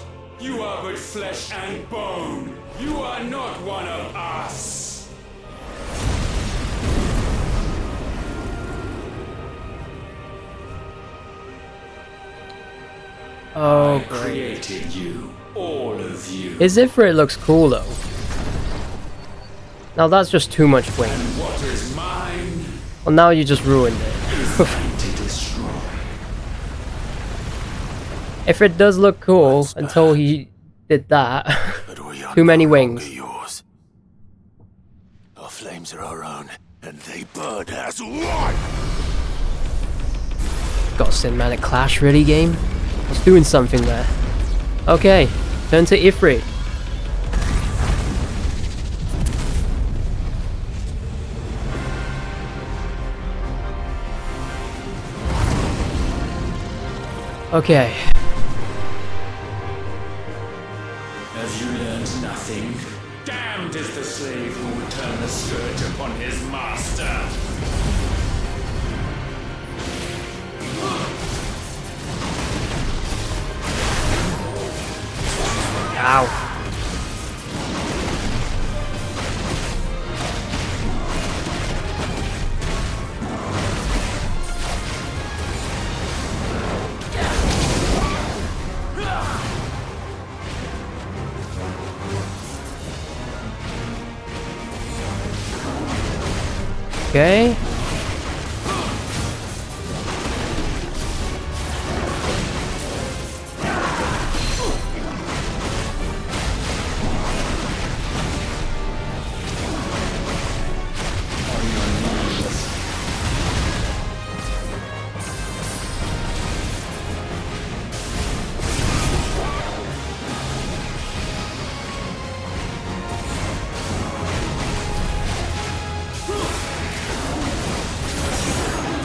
You are but flesh and bone. You are not one of us. Oh, I created you, all of you. His Ifrit looks cool though. Now that's just too much weight. And what is mine? Well, now you just ruined it. Ifrit does look cool until he did that. Too many wings. Yours. Our flames are our own, and they burn as one. Got cinematic clash ready, game. I was doing something there. Okay, turn to Ifrit. Okay. Have you learned nothing? Damned is the slave who would turn the scourge upon his master. Ow. Okay.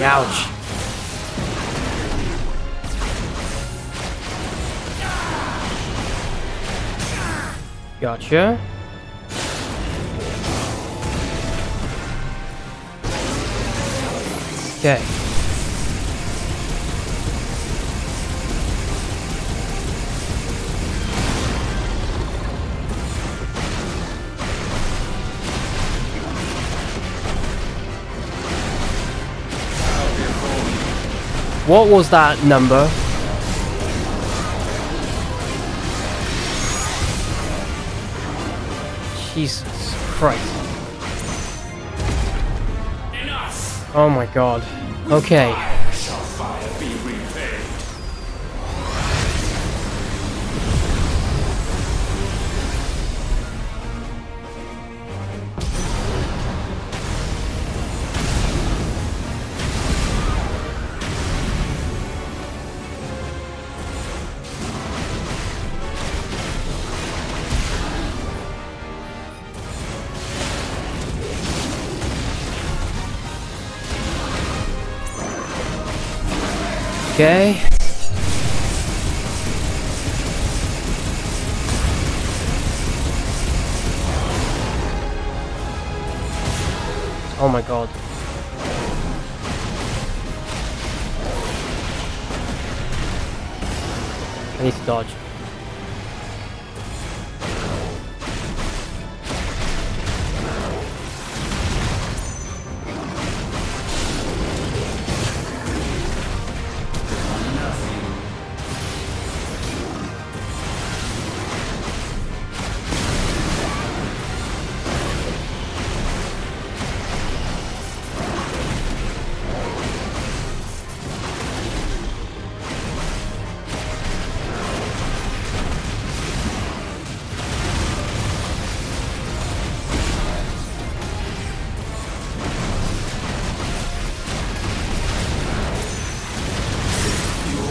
Ouch. Gotcha. Okay. What was that number? Jesus Christ. Enough! Oh my god. Okay. Fire shall fire be repaid. Okay. Oh my god. I need to dodge.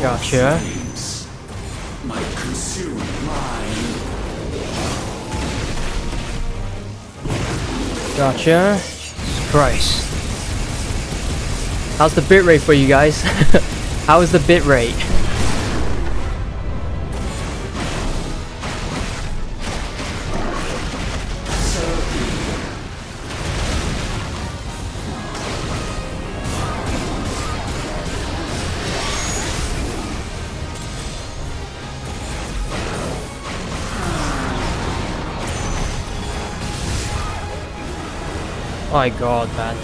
Gotcha. Might consume mine. Gotcha. Jesus Christ. How's the bitrate for you guys? How is the bitrate? My god, man.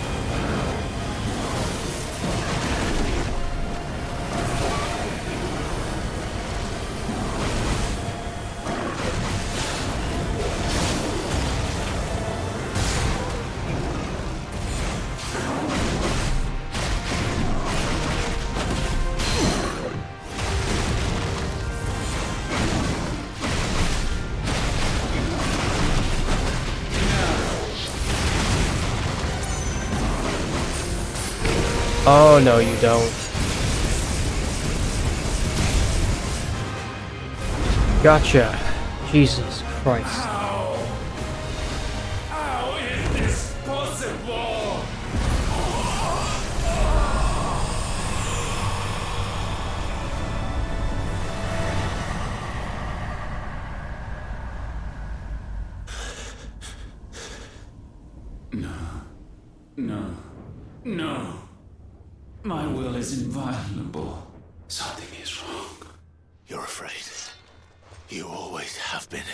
Oh, no, you don't. Gotcha. Jesus Christ. How is this possible? No. No. My will is inviolable. Something is wrong. You're afraid. You always have been.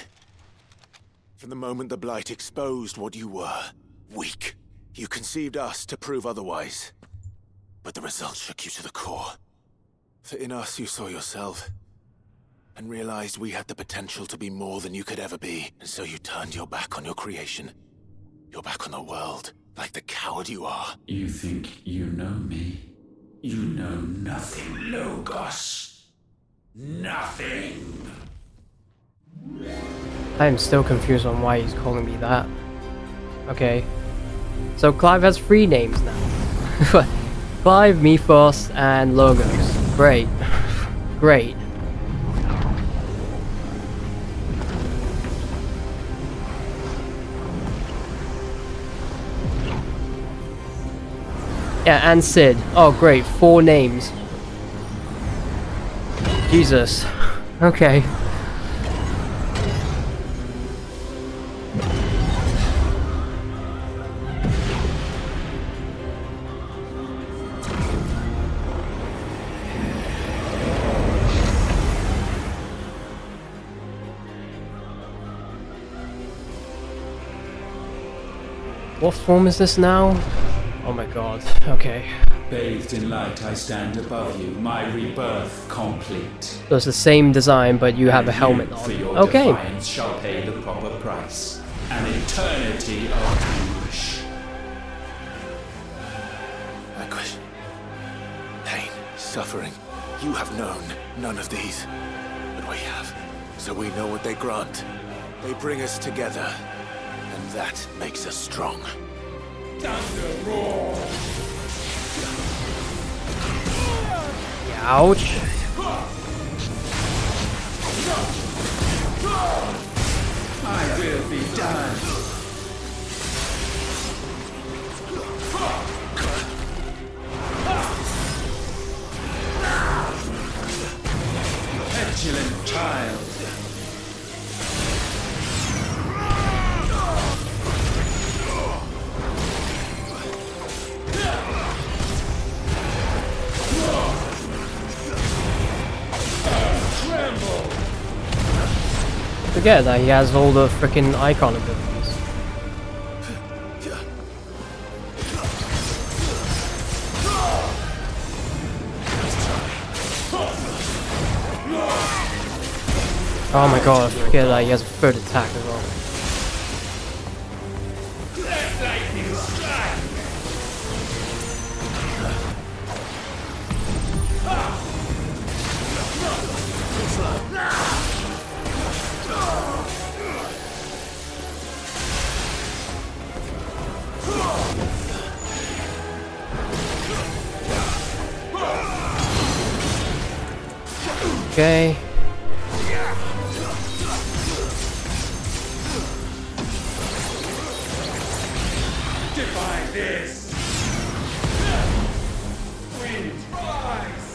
From the moment the Blight exposed what you were, weak, you conceived us to prove otherwise. But the result shook you to the core. For in us you saw yourself, and realized we had the potential to be more than you could ever be, and so you turned your back on your creation. Your back on the world, like the coward you are. You think you know me? You know nothing, Logos. Nothing. I am still confused on why he's calling me that. Okay. So Clive has 3 names now. Clive, Mythos, and Logos. Great. Great. Yeah, and Sid. Oh, great. 4 names. Jesus. Okay. What form is this now? Oh my god, okay. Bathed in light, I stand above you, my rebirth complete. So it's the same design, but you have a helmet on. For your Okay. defiance shall pay the proper price. An eternity of anguish. Anguish. Pain. Suffering. You have known none of these. But we have. So we know what they grant. They bring us together. And that makes us strong. Thunder roar! Ouch. I will be done. Petulant child. Forget that he has all the freaking icon abilities. Oh my god, I forget that he has a third attack as well. Okay. Defy this! Wind rise!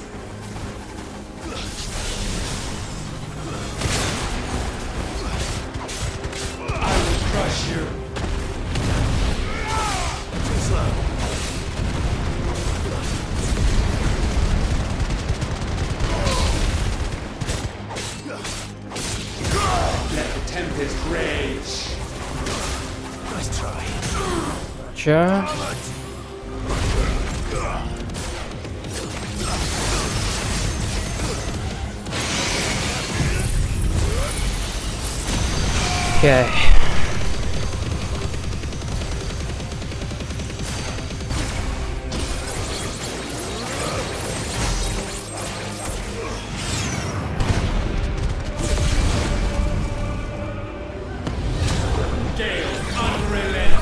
I will crush you! Gotcha. Okay.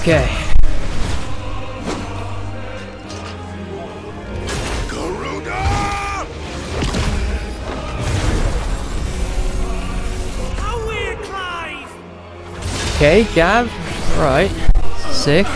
Okay. Okay, Gav. Alright. Sick.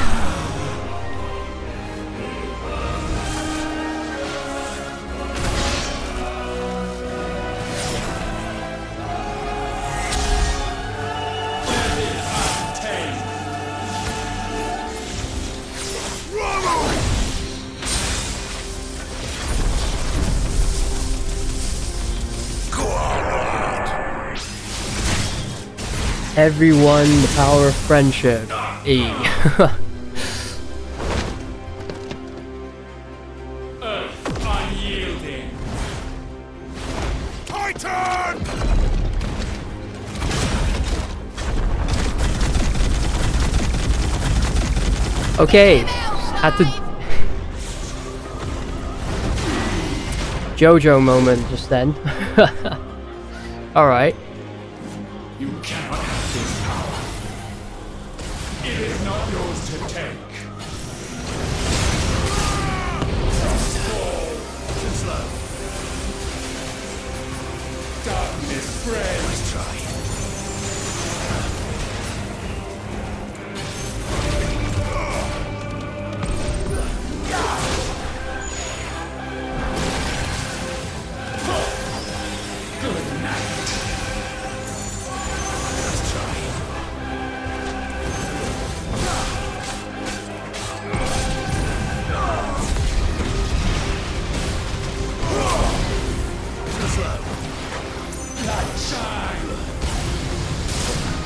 Everyone, the power of friendship. E. Unyielding. Titan! Okay. Had to. JoJo moment just then. Alright. You cannot have this power. It is not yours to take. Darkness spreads. Let's try. Good night. Let's try.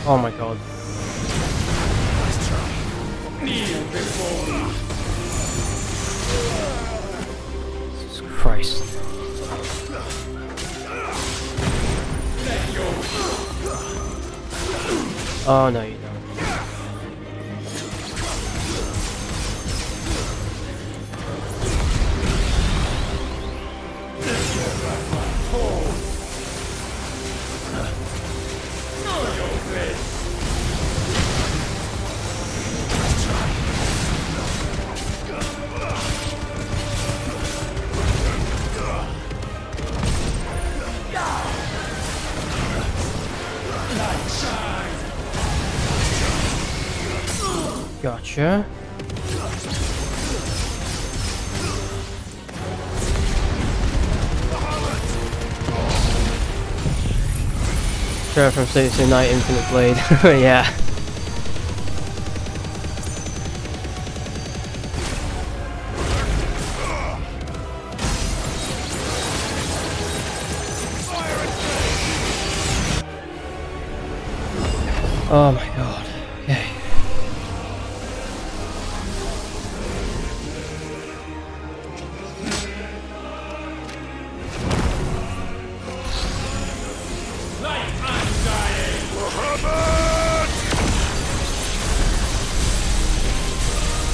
Oh my god. Let's try. Kneel before me. Jesus Christ. Let your Oh no, you don't. Gotcha. Straight from XVI Knight Infinite Blade. Yeah. Oh my god. Okay.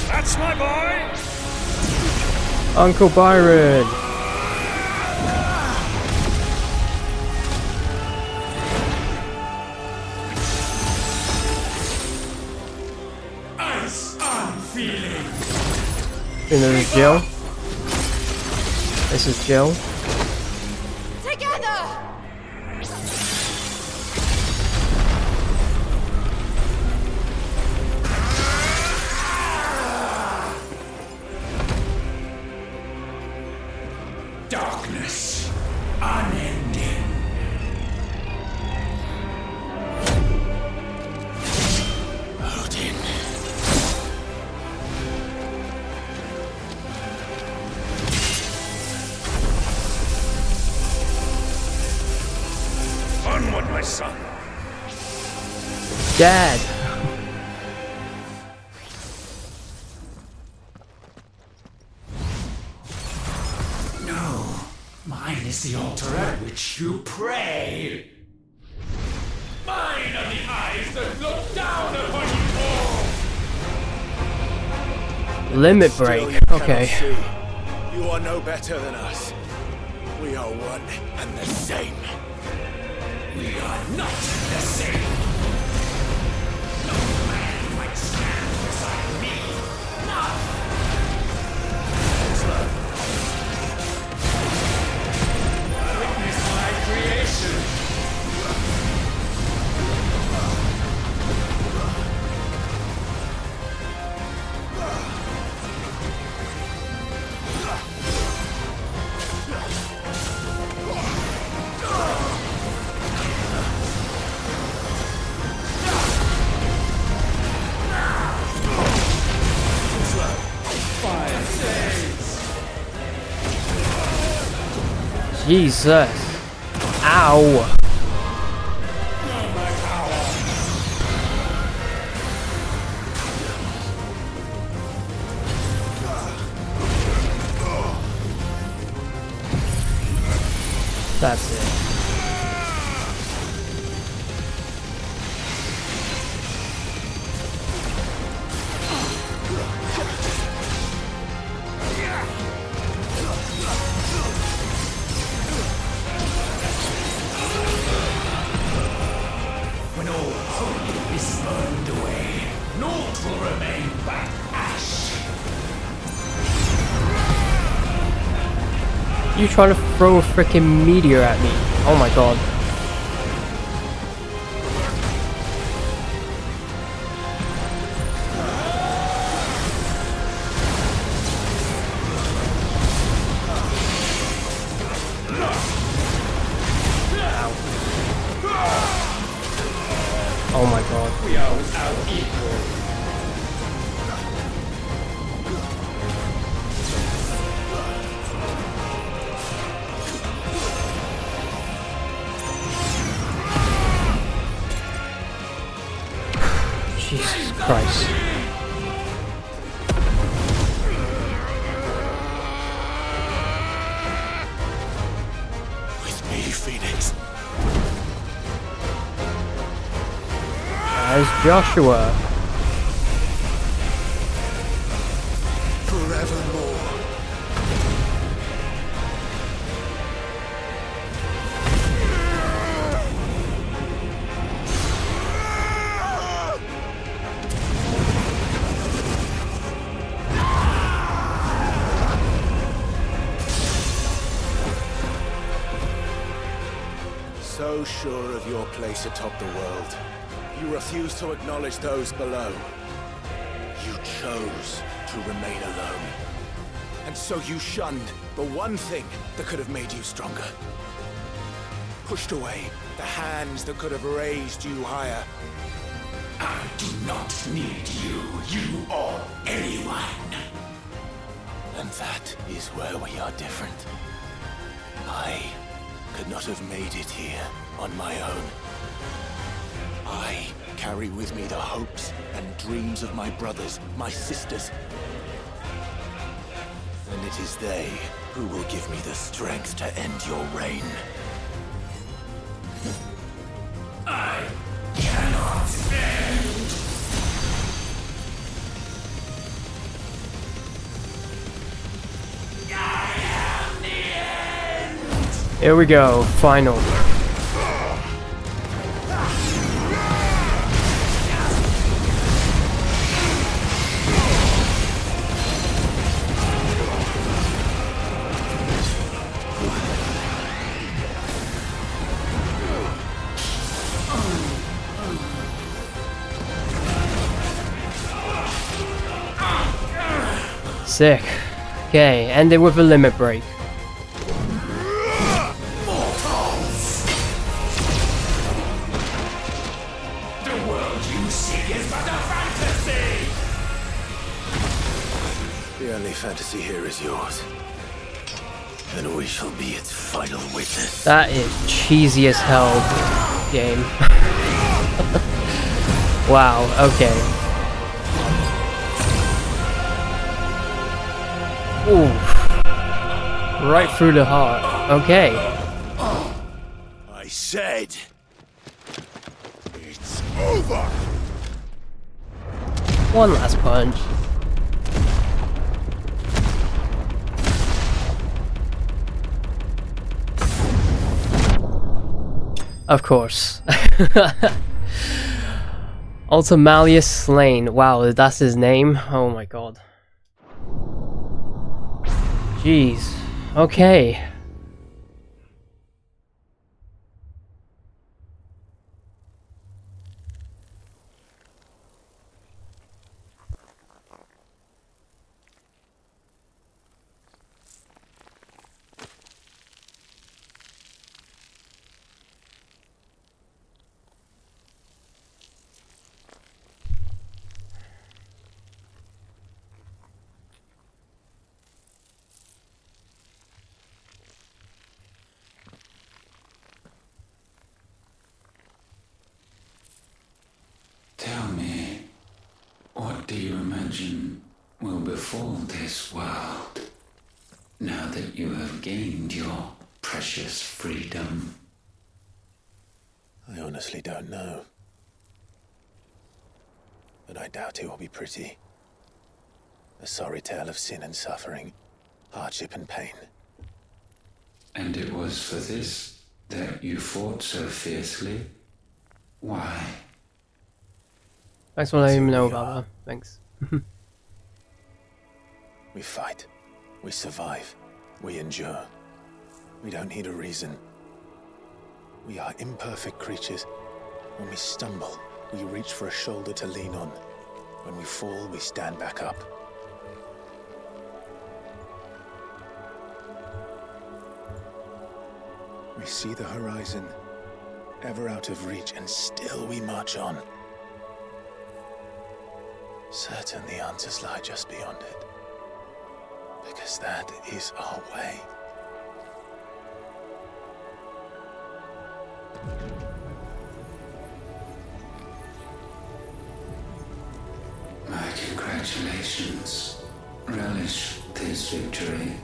That's my boy! Uncle Byron! Ice unfeeling! And there's Jill. This is Jill. Together! Darkness unending. Odin. Onward, my son. Dad! Mine is the altar at which you pray. Mine are the eyes that look down upon you all. Limit Still break. you cannot Okay. see. You are no better than us. We are one and the same. We are not the same. No man might stand beside me. None. Witness my creation. Jesus. Ow. That's it. When all hope is burned away, naught will remain but ash. You trying to throw a freaking meteor at me? Oh my god. Oh my god. We are without equal. Jesus Christ. With me, Phoenix. There's Joshua. Forevermore. So sure of your place atop the world, you refuse to acknowledge those below. You chose to remain alone. And so you shunned the one thing that could have made you stronger. Pushed away the hands that could have raised you higher. I do not need you or anyone. And that is where we are different. I could not have made it here on my own. I carry with me the hopes and dreams of my brothers, my sisters. And it is they who will give me the strength to end your reign. I cannot end. Here we go, final. Sick. Okay, ended with a limit break. The only fantasy here is yours. And we shall be its final witness. That is cheesy as hell game. Wow, okay. Ooh. Right through the heart. Okay. I said it's over. One last punch. Of course. Ultimalius slain. Wow, that's his name? Oh my god. Jeez. Okay. Tell me, what do you imagine will befall this world now that you have gained your precious freedom? I honestly don't know. But I doubt it will be pretty. A sorry tale of sin and suffering, hardship and pain. And it was for this that you fought so fiercely? Why? Thanks for letting me know about that. Thanks. We fight. We survive. We endure. We don't need a reason. We are imperfect creatures. When we stumble, we reach for a shoulder to lean on. When we fall, we stand back up. We see the horizon, ever out of reach, and still we march on. Certain the answers lie just beyond it. Because that is our way. My congratulations. Relish this victory,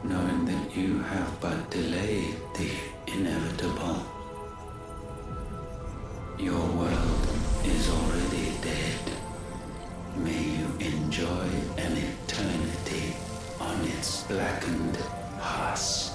knowing that you have but delayed the inevitable. Your world is already dead. May you enjoy an eternity on its blackened husk.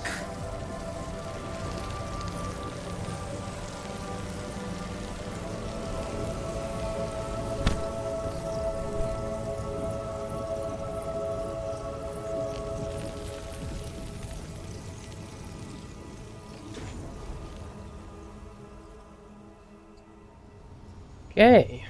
Okay.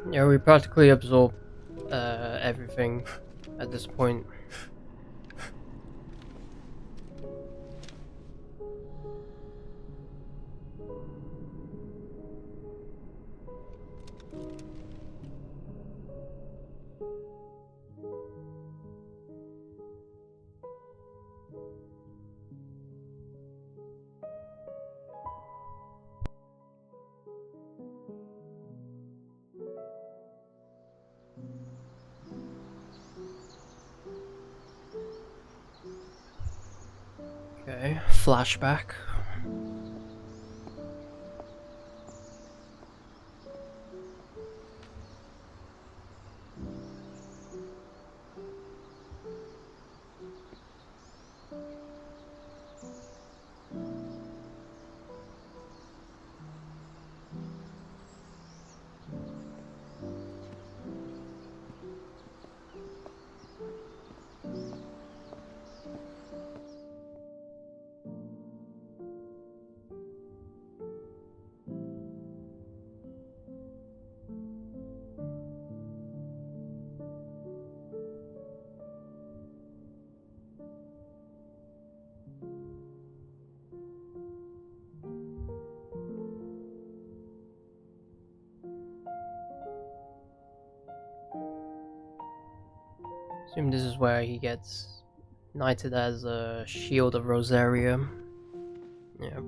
Yeah, we practically absorb everything at this point. Okay, flashback. assume this is where he gets knighted as a Shield of Rosaria. Yeah.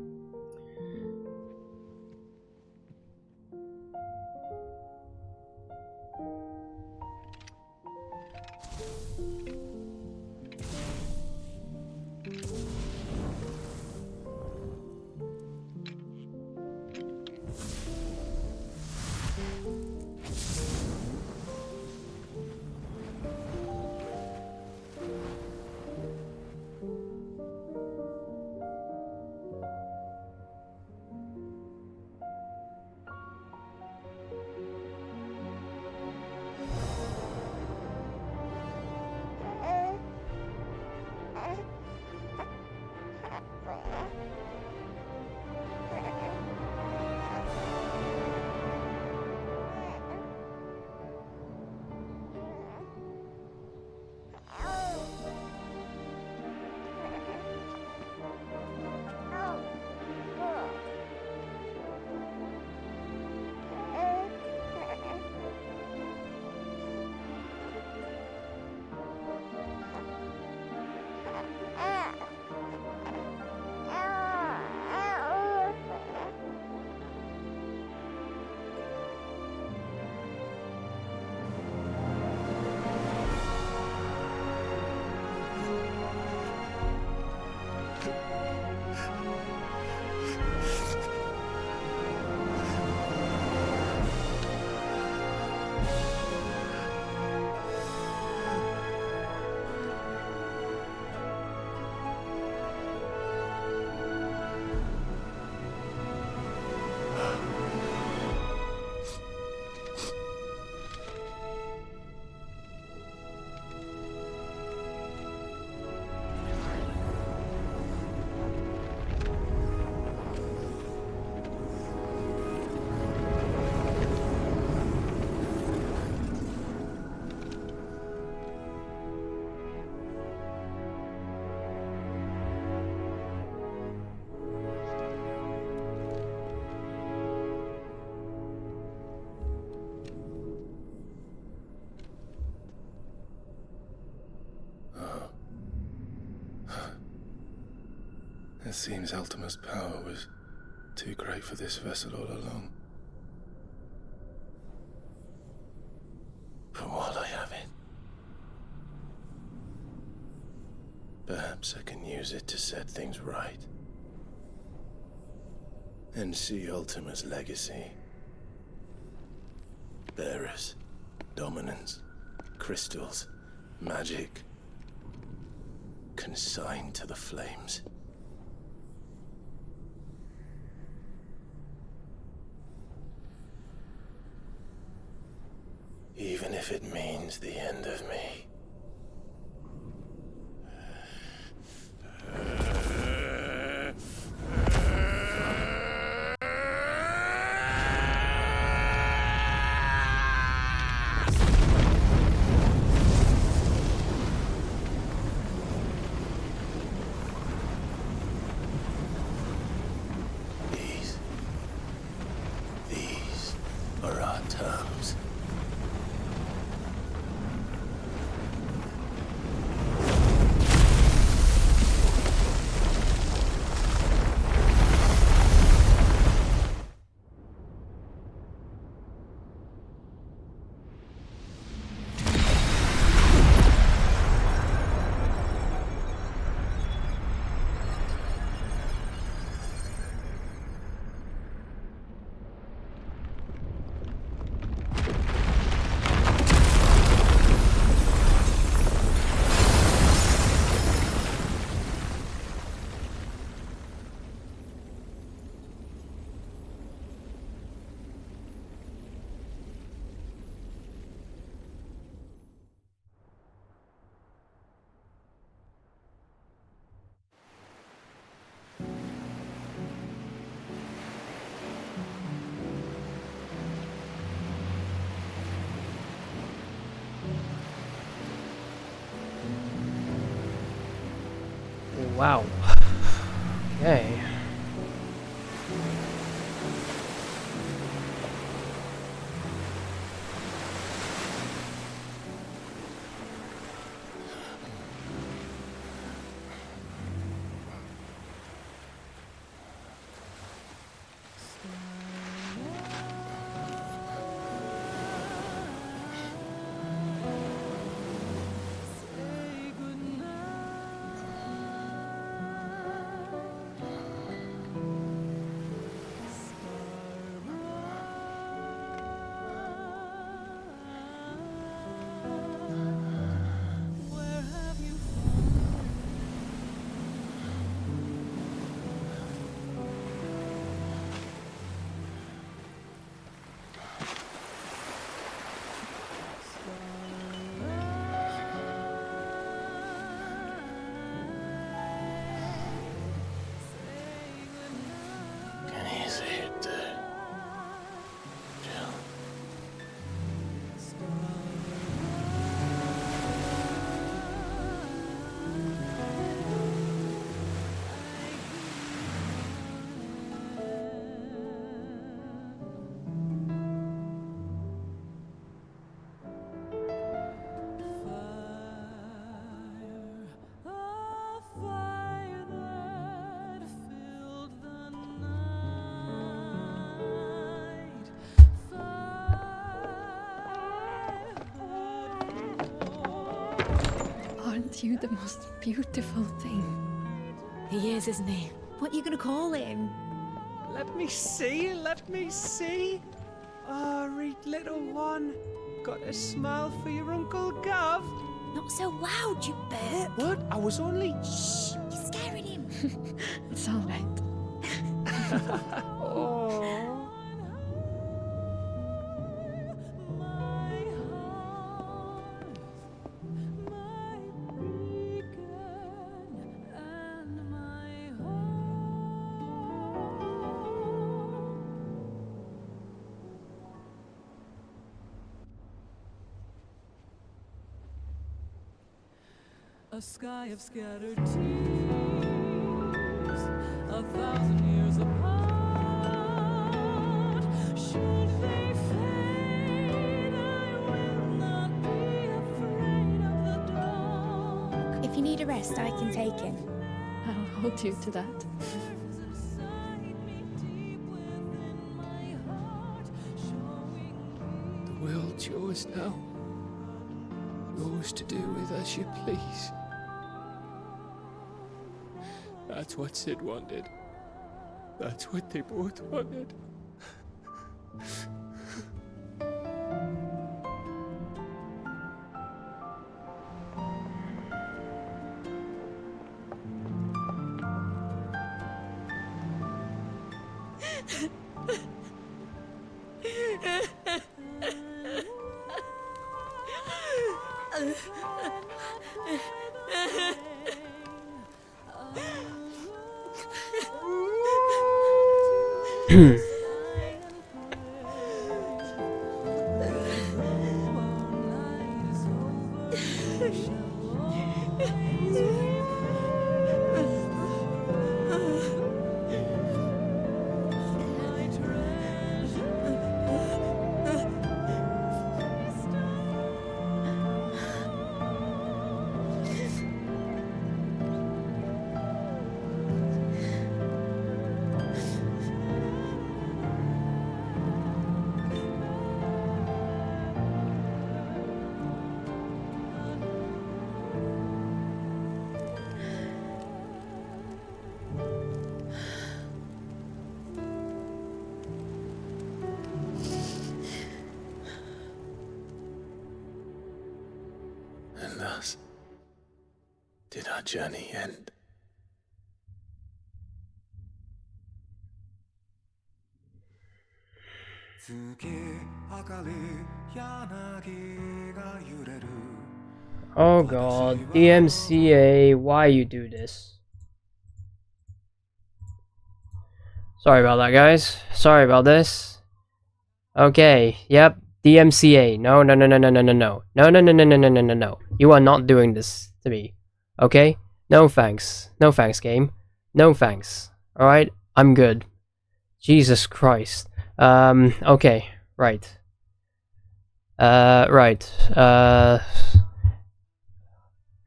It seems Ultima's power was too great for this vessel all along. But while I have it, perhaps I can use it to set things right. And see Ultima's legacy. Bearers, dominance, crystals, magic, consigned to the flames. Even if it means the end of me. These are our terms. Wow. Okay. you the most beautiful thing. He is, isn't he? What are you gonna call him? Let me see, let me see. Oh, read little one. Got a smile for your Uncle Gav. Not so loud, you burp. What? I was only... Shh, you're scaring him. It's all right. Oh. A sky of scattered tears, 1,000 years apart. Should they fade, I will not be afraid of the dark. If you need a rest, I can take him. I'll hold you to that. The world's yours now. Yours to do with as you please. That's what Sid wanted. That's what they both wanted. And thus did our journey end. Oh god, DMCA, why you do this? Sorry about that, guys. Sorry about this. Okay, yep, DMCA. No, no, no, no, no, no, no, no. No, no, no, no, no, no, no, no, no. You are not doing this to me. Okay? No thanks. No thanks, game. No thanks. Alright? I'm good. Jesus Christ. Okay. Right. Right.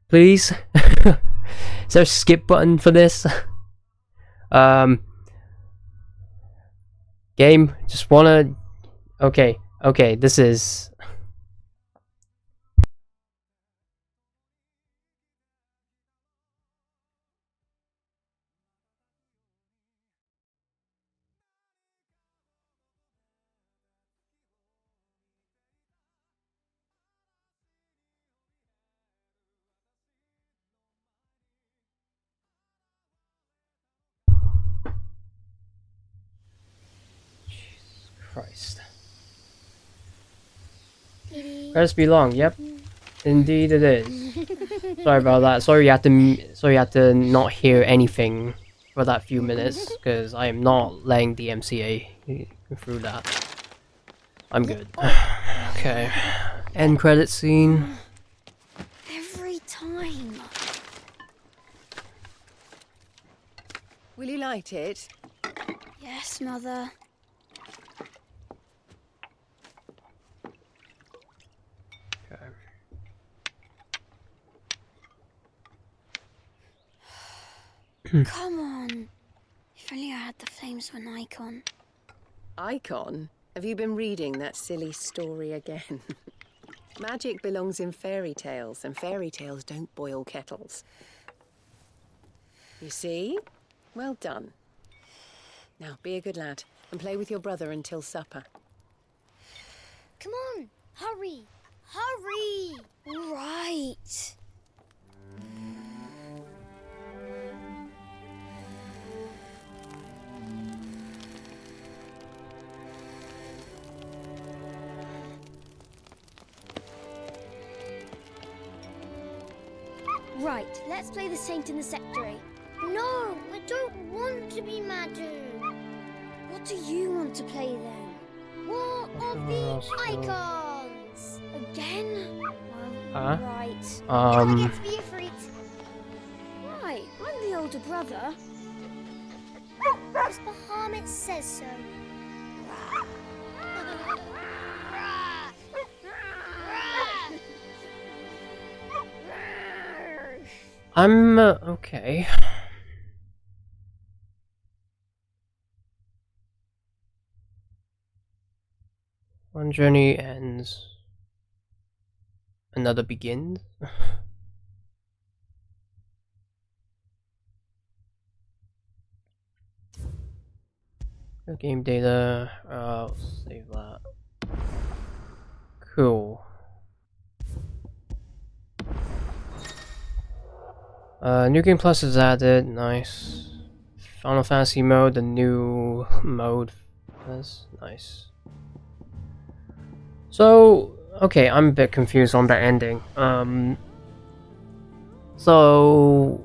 Please? Is there a skip button for this? Game, just wanna... Okay, okay, this is... Christ. Press belong. Yep, indeed it is. Sorry about that. Sorry you had to not hear anything for that few minutes, because I am not letting the DMCA through that. I'm good. Okay. End credit scene. Every time. Will you light it? Yes, Mother. Come on. If only I had the flames of an icon. Icon? Have you been reading that silly story again? Magic belongs in fairy tales, and fairy tales don't boil kettles. You see? Well done. Now, be a good lad, and play with your brother until supper. Come on, hurry! Hurry! Right. Right, let's play the saint in the secretary. No, I don't want to be Madhu. What do you want to play then? War of the Icons! Again? Well, right. I get to be a freak. Why? I'm the older brother. Because Bahamut says so. I'm okay. One journey ends, another begins. Game data. I'll save that. Cool. New Game Plus is added, nice. Final Fantasy mode, the new mode. That's nice. So, okay, I'm a bit confused on the ending. So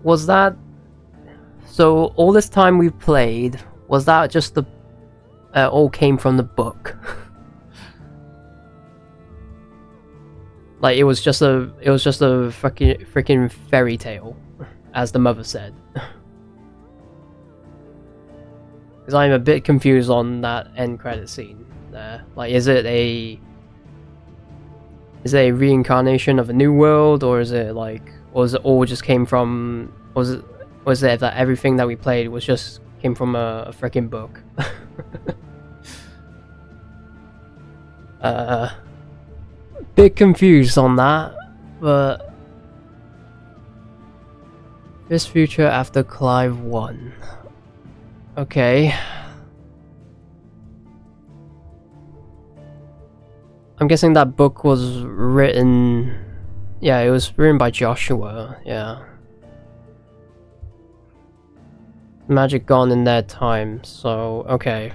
was that... So, all this time we played, was that just the... all came from the book? Like, it was just a freaking fairy tale, as the mother said. Because I'm a bit confused on that end credit scene there. Like, is it a reincarnation of a new world, or is it like, or is it all just came from? Was it that everything that we played was just came from a freaking book? Bit confused on that, but this future after Clive 1. Okay. I'm guessing that book was written... Yeah, it was written by Joshua, yeah. Magic gone in their time, so okay.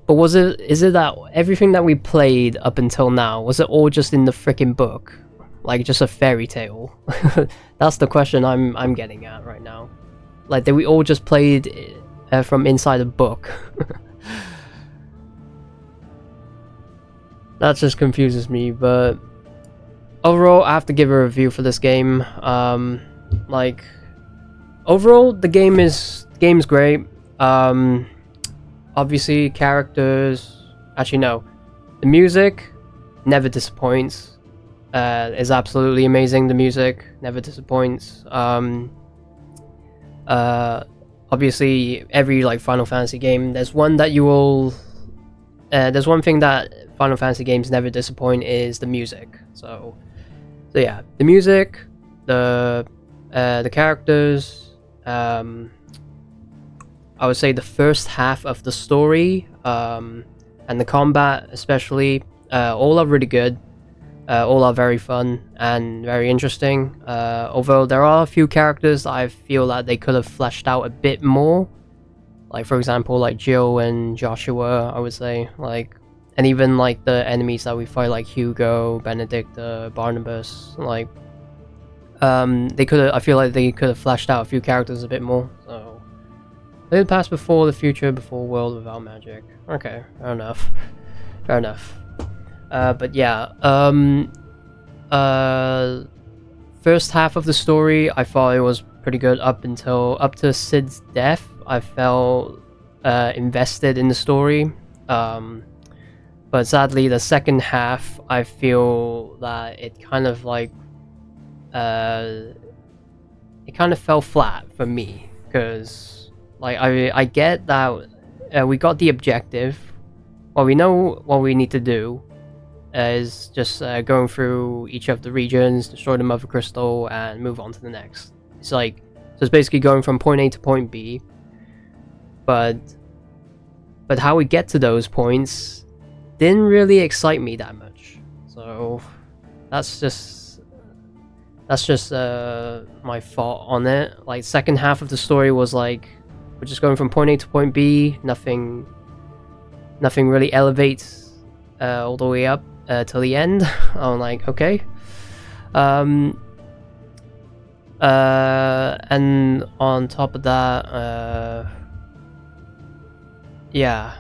But is it that everything that we played up until now, was it all just in the freaking book? Like just a fairy tale? That's the question I'm getting at right now. Like, did we all just played from inside a book? That just confuses me, but overall, I have to give a review for this game. Like, overall, the game's great. Obviously, characters... Actually, no. The music never disappoints. Is absolutely amazing, the music. Never disappoints. Obviously, every, like, Final Fantasy game, there's one that you will... there's one thing that Final Fantasy games never disappoint is the music. So yeah. The music, the characters... I would say the first half of the story, and the combat especially, all are really good. All are very fun and very interesting. Although there are a few characters I feel that they could have fleshed out a bit more. Like, for example, like Jill and Joshua, I would say. Like, and even like the enemies that we fight, like Hugo, Benedict, Barnabas. Like, I feel like they could have fleshed out a few characters a bit more. So. Play the past before the future, before world without magic. Okay, fair enough. Fair enough. But yeah, first half of the story, I thought it was pretty good up to Sid's death. I felt invested in the story. But sadly, the second half, I feel that it kind of like, it kind of fell flat for me, because like I get that we got the objective, well, we know what we need to do is just going through each of the regions, destroy the Mother Crystal, and move on to the next. It's like, so it's basically going from point A to point B, but how we get to those points didn't really excite me that much. So that's just my thought on it. Like, second half of the story was like, we're just going from point A to point B, nothing really elevates all the way up till the end. I'm like, okay. And on top of that, yeah.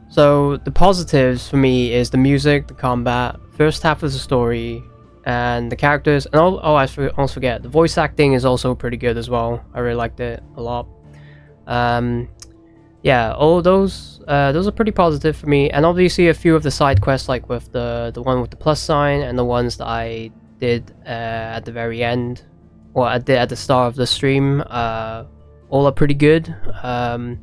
So the positives for me is the music, the combat, first half of the story, and the characters. And I almost forget, the voice acting is also pretty good as well. I really liked it a lot. Yeah, all those are pretty positive for me. And obviously a few of the side quests, like with the one with the plus sign, and the ones that I did at the very end, or I did at the start of the stream, all are pretty good. Yeah.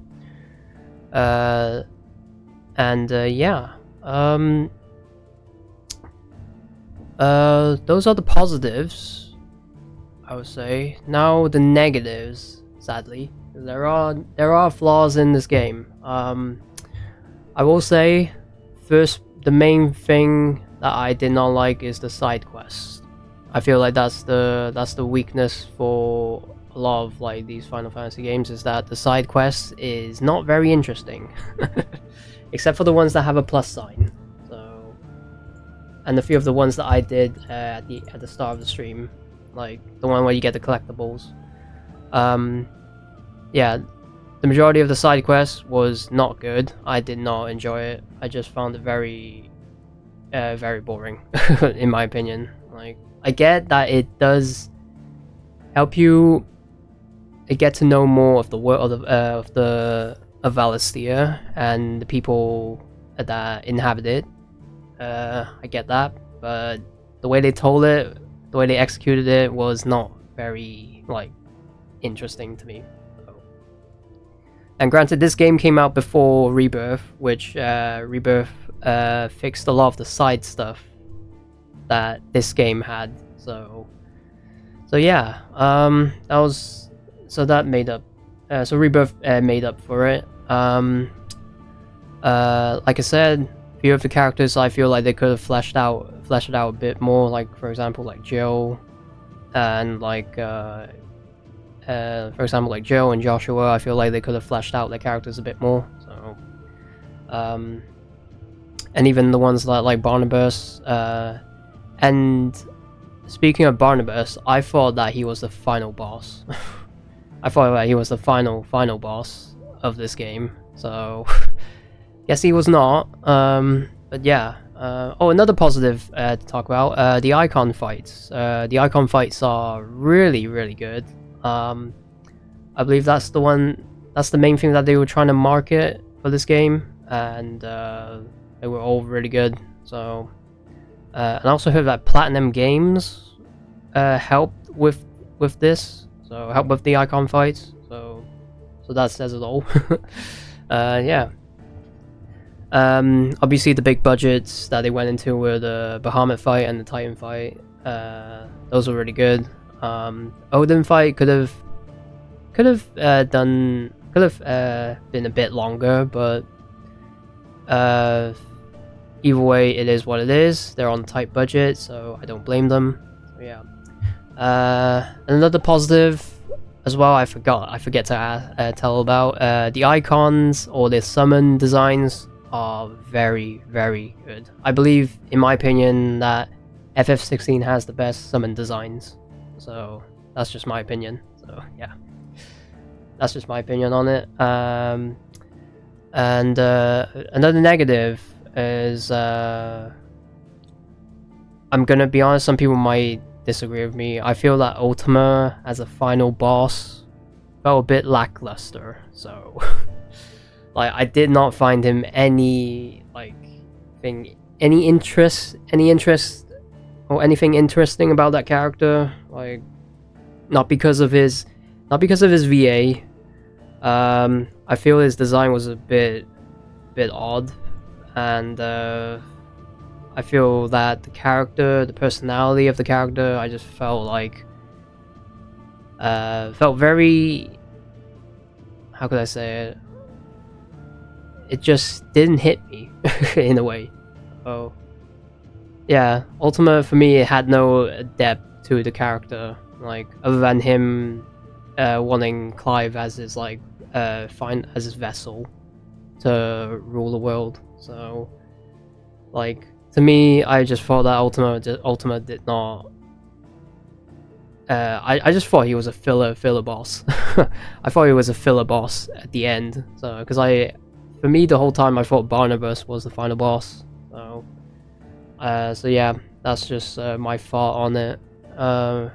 Those are the positives, I would say. Now the negatives, sadly. There are flaws in this game. I will say, first, the main thing that I did not like is the side quests. I feel like that's the weakness for a lot of like these Final Fantasy games, is that the side quest is not very interesting, except for the ones that have a plus sign. So, and a few of the ones that I did at the start of the stream, like the one where you get the collectibles. Yeah, the majority of the side quests was not good. I did not enjoy it. I just found it very boring, in my opinion. Like, I get that it does help you get to know more of the world of Valisthea and the people that inhabit it. I get that, but the way they told it, the way they executed it, was not very like interesting to me. And granted, this game came out before Rebirth, which Rebirth fixed a lot of the side stuff that this game had. So yeah, that made up. So Rebirth made up for it. Like I said, a few of the characters I feel like they could have fleshed it out a bit more. Like, for example, like Jill, and like for example, like Joe and Joshua, I feel like they could have fleshed out their characters a bit more. So, and even the ones like Barnabas. And speaking of Barnabas, I thought that he was the final boss. I thought that he was the final boss of this game. So, guess he was not. But yeah. Oh, another positive to talk about, the icon fights. The icon fights are really, really good. I believe that's the main thing that they were trying to market for this game, and they were all really good. So, and I also heard that Platinum Games helped with this, so helped with the icon fights. So that says it all. Yeah. Obviously the big budgets that they went into were the Bahamut fight and the Titan fight. Those were really good. Odin fight could have been a bit longer, but either way, it is what it is. They're on a tight budget, so I don't blame them. So, yeah. Another positive as well, I forget to tell about, the icons or the summon designs are very, very good. I believe, in my opinion, that FF16 has the best summon designs. So that's just my opinion. So yeah, that's just my opinion on it. And another negative is, I'm gonna be honest, some people might disagree with me. I feel that Ultima as a final boss felt a bit lackluster. So like, I did not find him any interest or anything interesting about that character. Like, not because of his VA. I feel his design was a bit bit odd, and I feel that the character, the personality of the character, I just felt like felt very, how could I say it? It just didn't hit me in a way. Oh, yeah. Ultima for me, it had no depth to the character, like other than him wanting Clive as his like as his vessel to rule the world. So, like, to me, I just thought that Ultima did not. I just thought he was a filler boss. I thought he was a filler boss at the end. So, because for me, the whole time I thought Barnabas was the final boss. So, so yeah, that's just my thought on it for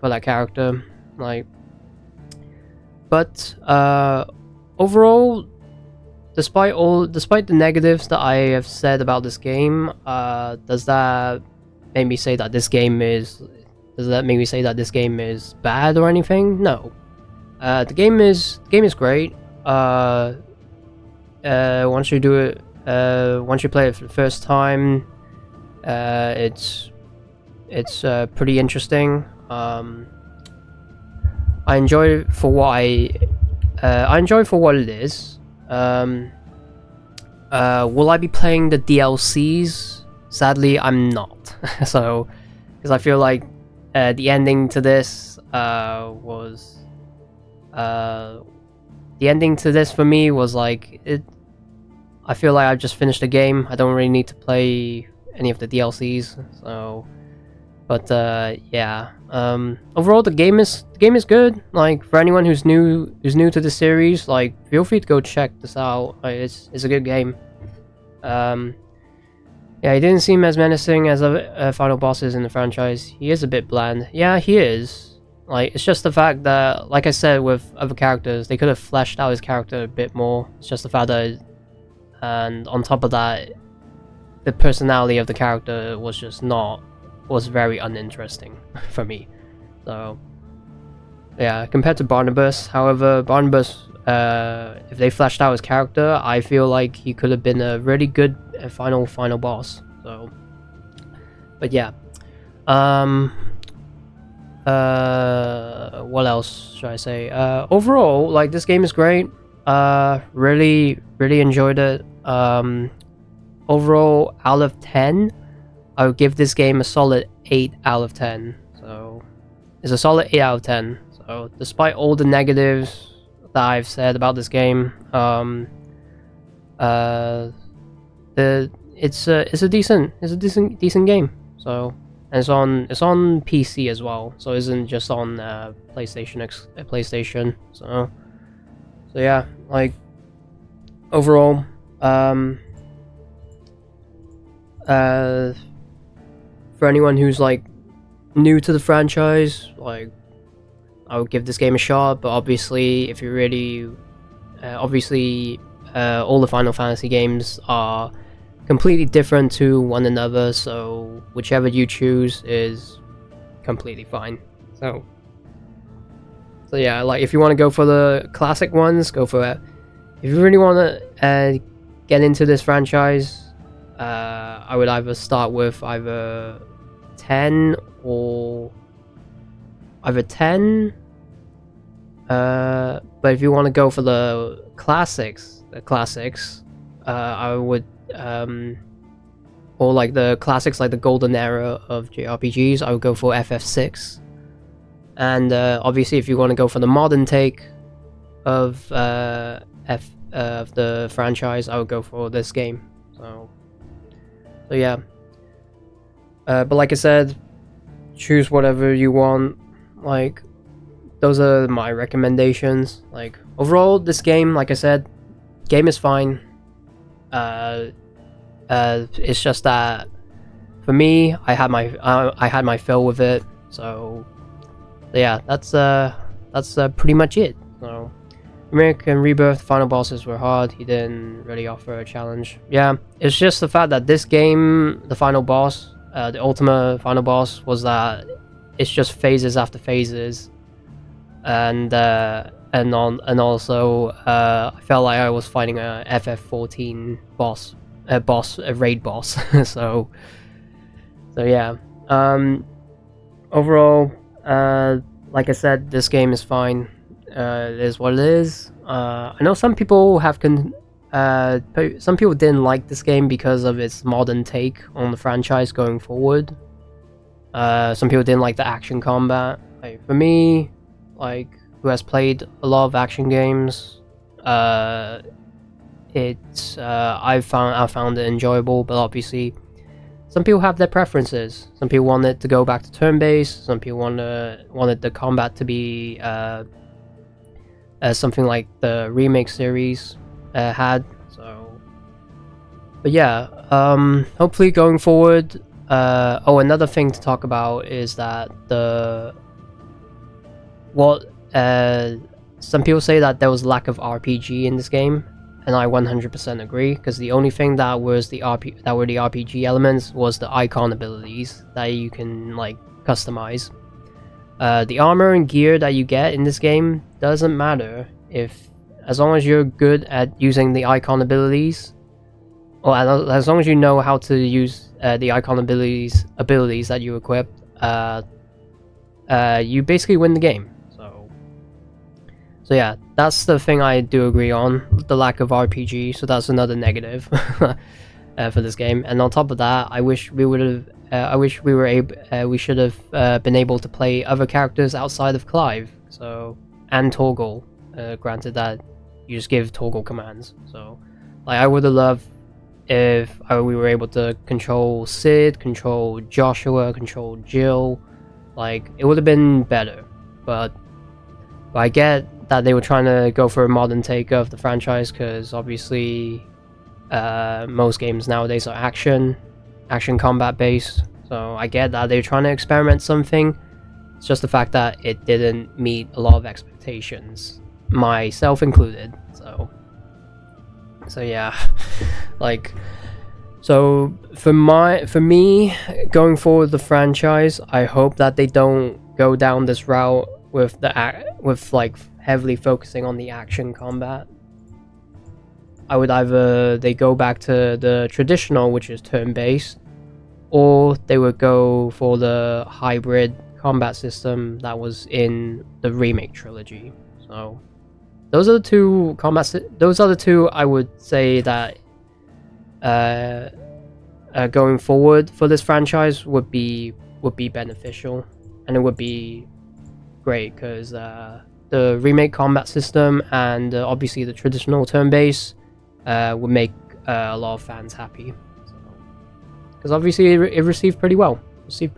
that character. Like, but overall, despite the negatives that I have said about this game, does that make me say that this game is? Does that make me say that this game is bad or anything? No. The game is great. Once you do it, once you play it for the first time, it's pretty interesting. I enjoy it for what I enjoy it for what it is. Will I be playing the DLCs? Sadly, I'm not. So, because I feel like the ending to this was the ending to this for me was like it. I feel like I've just finished the game. I don't really need to play any of the DLCs. So, but yeah. Overall, the game is good. Like, for anyone who's new to the series, like, feel free to go check this out. It's a good game. Yeah, he didn't seem as menacing as other final bosses in the franchise. He is a bit bland. Yeah, he is. Like, it's just the fact that, like I said with other characters, they could have fleshed out his character a bit more. It's just the fact that, and on top of that, the personality of the character was very uninteresting for me. So, yeah, compared to Barnabas, however, Barnabas, if they fleshed out his character, I feel like he could have been a really good final boss. So, but yeah, what else should I say? Overall, like, this game is great. Really enjoyed it. Overall, out of 10, I would give this game a solid 8 out of 10. So, it's a solid 8 out of 10. So, despite all the negatives that I've said about this game, it's a decent game. So, and it's on PC as well. So, it isn't just on PlayStation. So yeah, like, overall, for anyone who's like new to the franchise, like, I would give this game a shot. But obviously, if you really, all the Final Fantasy games are completely different to one another. So whichever you choose is completely fine. So yeah, like, if you want to go for the classic ones, go for it. If you really want to get into this franchise, I would either start with either 10 or either 10. But if you want to go for the classics, I would or like the classics, like the golden era of JRPGs, I would go for FF6. And obviously, if you want to go for the modern take of the franchise, I would go for this game. So yeah. But like I said, choose whatever you want. Like, those are my recommendations. Like, overall, this game, like I said, game is fine. It's just that for me, I had my fill with it. So yeah, that's pretty much it. So, Remake and Rebirth final bosses were hard. He didn't really offer a challenge. Yeah, it's just the fact that this game, the final boss, the Ultima final boss, was that it's just phases after phases, and also I felt like I was fighting a FF14 boss, a raid boss. so yeah. Overall, like I said, this game is fine. It is what it is. I know some people some people didn't like this game because of its modern take on the franchise going forward. Some people didn't like the action combat. Like, for me, like, who has played a lot of action games, I found it enjoyable, but obviously some people have their preferences. Some people want it to go back to turn-based. Some people wanted the combat to be something like the remake series had. So, but yeah, hopefully going forward. Another thing to talk about is that some people say that there was lack of RPG in this game, and I 100% agree, because the only thing that were the RPG elements was the icon abilities that you can like customize. The armor and gear that you get in this game doesn't matter as long as you're good at using the icon abilities, or as long as you know how to use the icon abilities that you equip. You basically win the game. So yeah, that's the thing I do agree on, the lack of RPG. So that's another negative for this game. And on top of that, I wish we should have been able to play other characters outside of Clive. And Torgal. Granted that you just give Torgal commands. So, like, I would have loved if we were able to control Sid, control Joshua, control Jill. Like, it would have been better. But I get that they were trying to go for a modern take of the franchise, because obviously most games nowadays are action combat based. So I get that they're trying to experiment something. It's just the fact that it didn't meet a lot of expectations, myself included. So yeah, like, so for me going forward the franchise, I hope that they don't go down this route with like heavily focusing on the action combat. I would either they go back to the traditional, which is turn-based, or they would go for the hybrid combat system that was in the remake trilogy. So those are the two I would say that going forward for this franchise would be beneficial, and it would be great, because the remake combat system and obviously the traditional turn-based would make a lot of fans happy, because obviously it received pretty well. So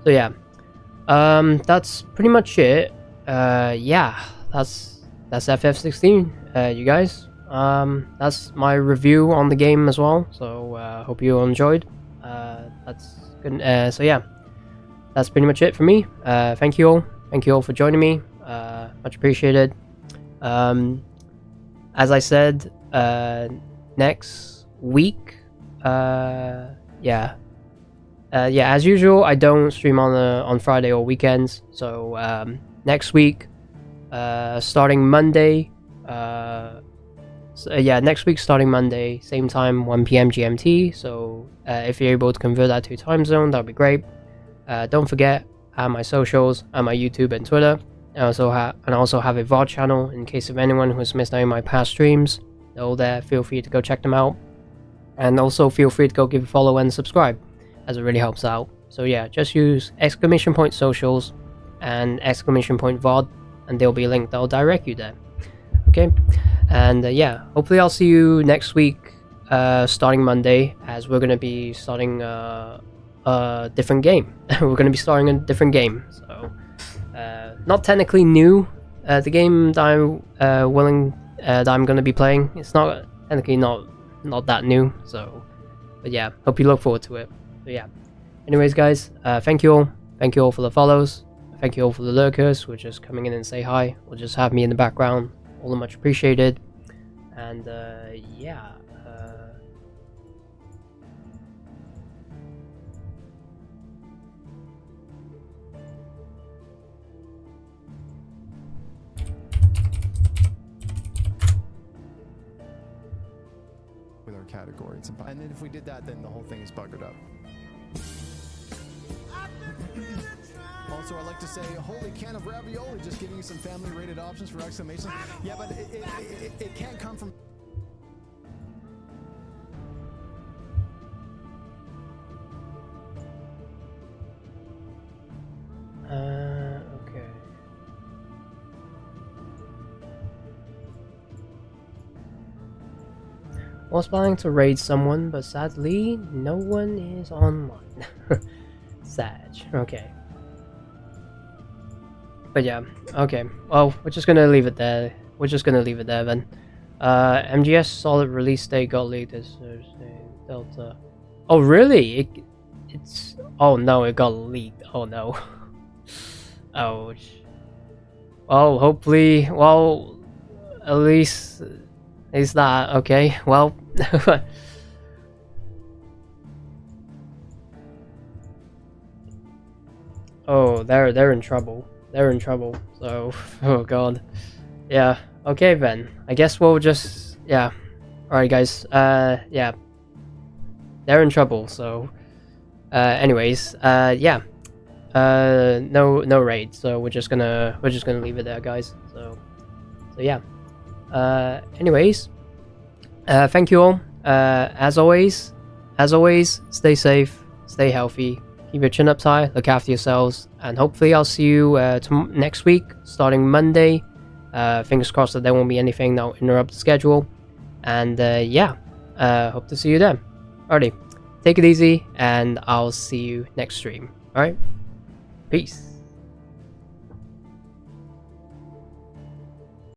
yeah, that's pretty much it. Yeah, that's FF16, you guys. That's my review on the game as well. So hope you all enjoyed. That's good. So yeah, that's pretty much it for me. Thank you all for joining me. Much appreciated. As I said, next week, as usual, I don't stream on Friday or weekends. So next week, starting Monday, next week starting Monday, same time, 1 PM GMT. So if you're able to convert that to time zone, that'd be great. Don't forget, I have my socials, I have my YouTube and Twitter. I also have a VOD channel in case of anyone who has missed any of my past streams. They're all there. Feel free to go check them out. And also feel free to go give a follow and subscribe, as it really helps out. So yeah, just use !socials and !VOD, and there'll be a link that'll direct you there. Okay, and yeah, hopefully I'll see you next week, starting Monday, as we're gonna be starting a different game. We're gonna be starting a different game. So not technically new. The game that I'm gonna be playing, it's not technically not that new. So, but yeah, hope you look forward to it. But yeah, anyways guys, thank you all for the follows, thank you all for the lurkers who are just coming in and say hi, or just have me in the background. All much appreciated. And yeah, category. And then if we did that, then the whole thing is buggered up. Also, I'd like to say, holy can of ravioli, just giving you some family-rated options for exclamation. Yeah, but it can't come from... Okay. Was planning to raid someone, but sadly, no one is online. Sag. Okay. But yeah, okay. Well, we're just gonna leave it there. We're just gonna leave it there then. MGS solid release date got leaked this Thursday. Delta. Oh really? It's. Oh no, it got leaked. Oh no. Ouch. Well, hopefully. Well, at least that. Okay. Well. Oh, they're in trouble. They're in trouble. So, oh god. Yeah. Okay then. I guess we'll just yeah. Alright guys. Yeah. They're in trouble. So. Anyways. Yeah. No raid. So we're just gonna leave it there, guys. So yeah. Anyways. Thank you all. As always, stay safe, stay healthy. Keep your chin up high, look after yourselves, and hopefully I'll see you next week, starting Monday. Fingers crossed that there won't be anything that will interrupt the schedule. And yeah, hope to see you then. Alrighty, take it easy, and I'll see you next stream. Alright, peace.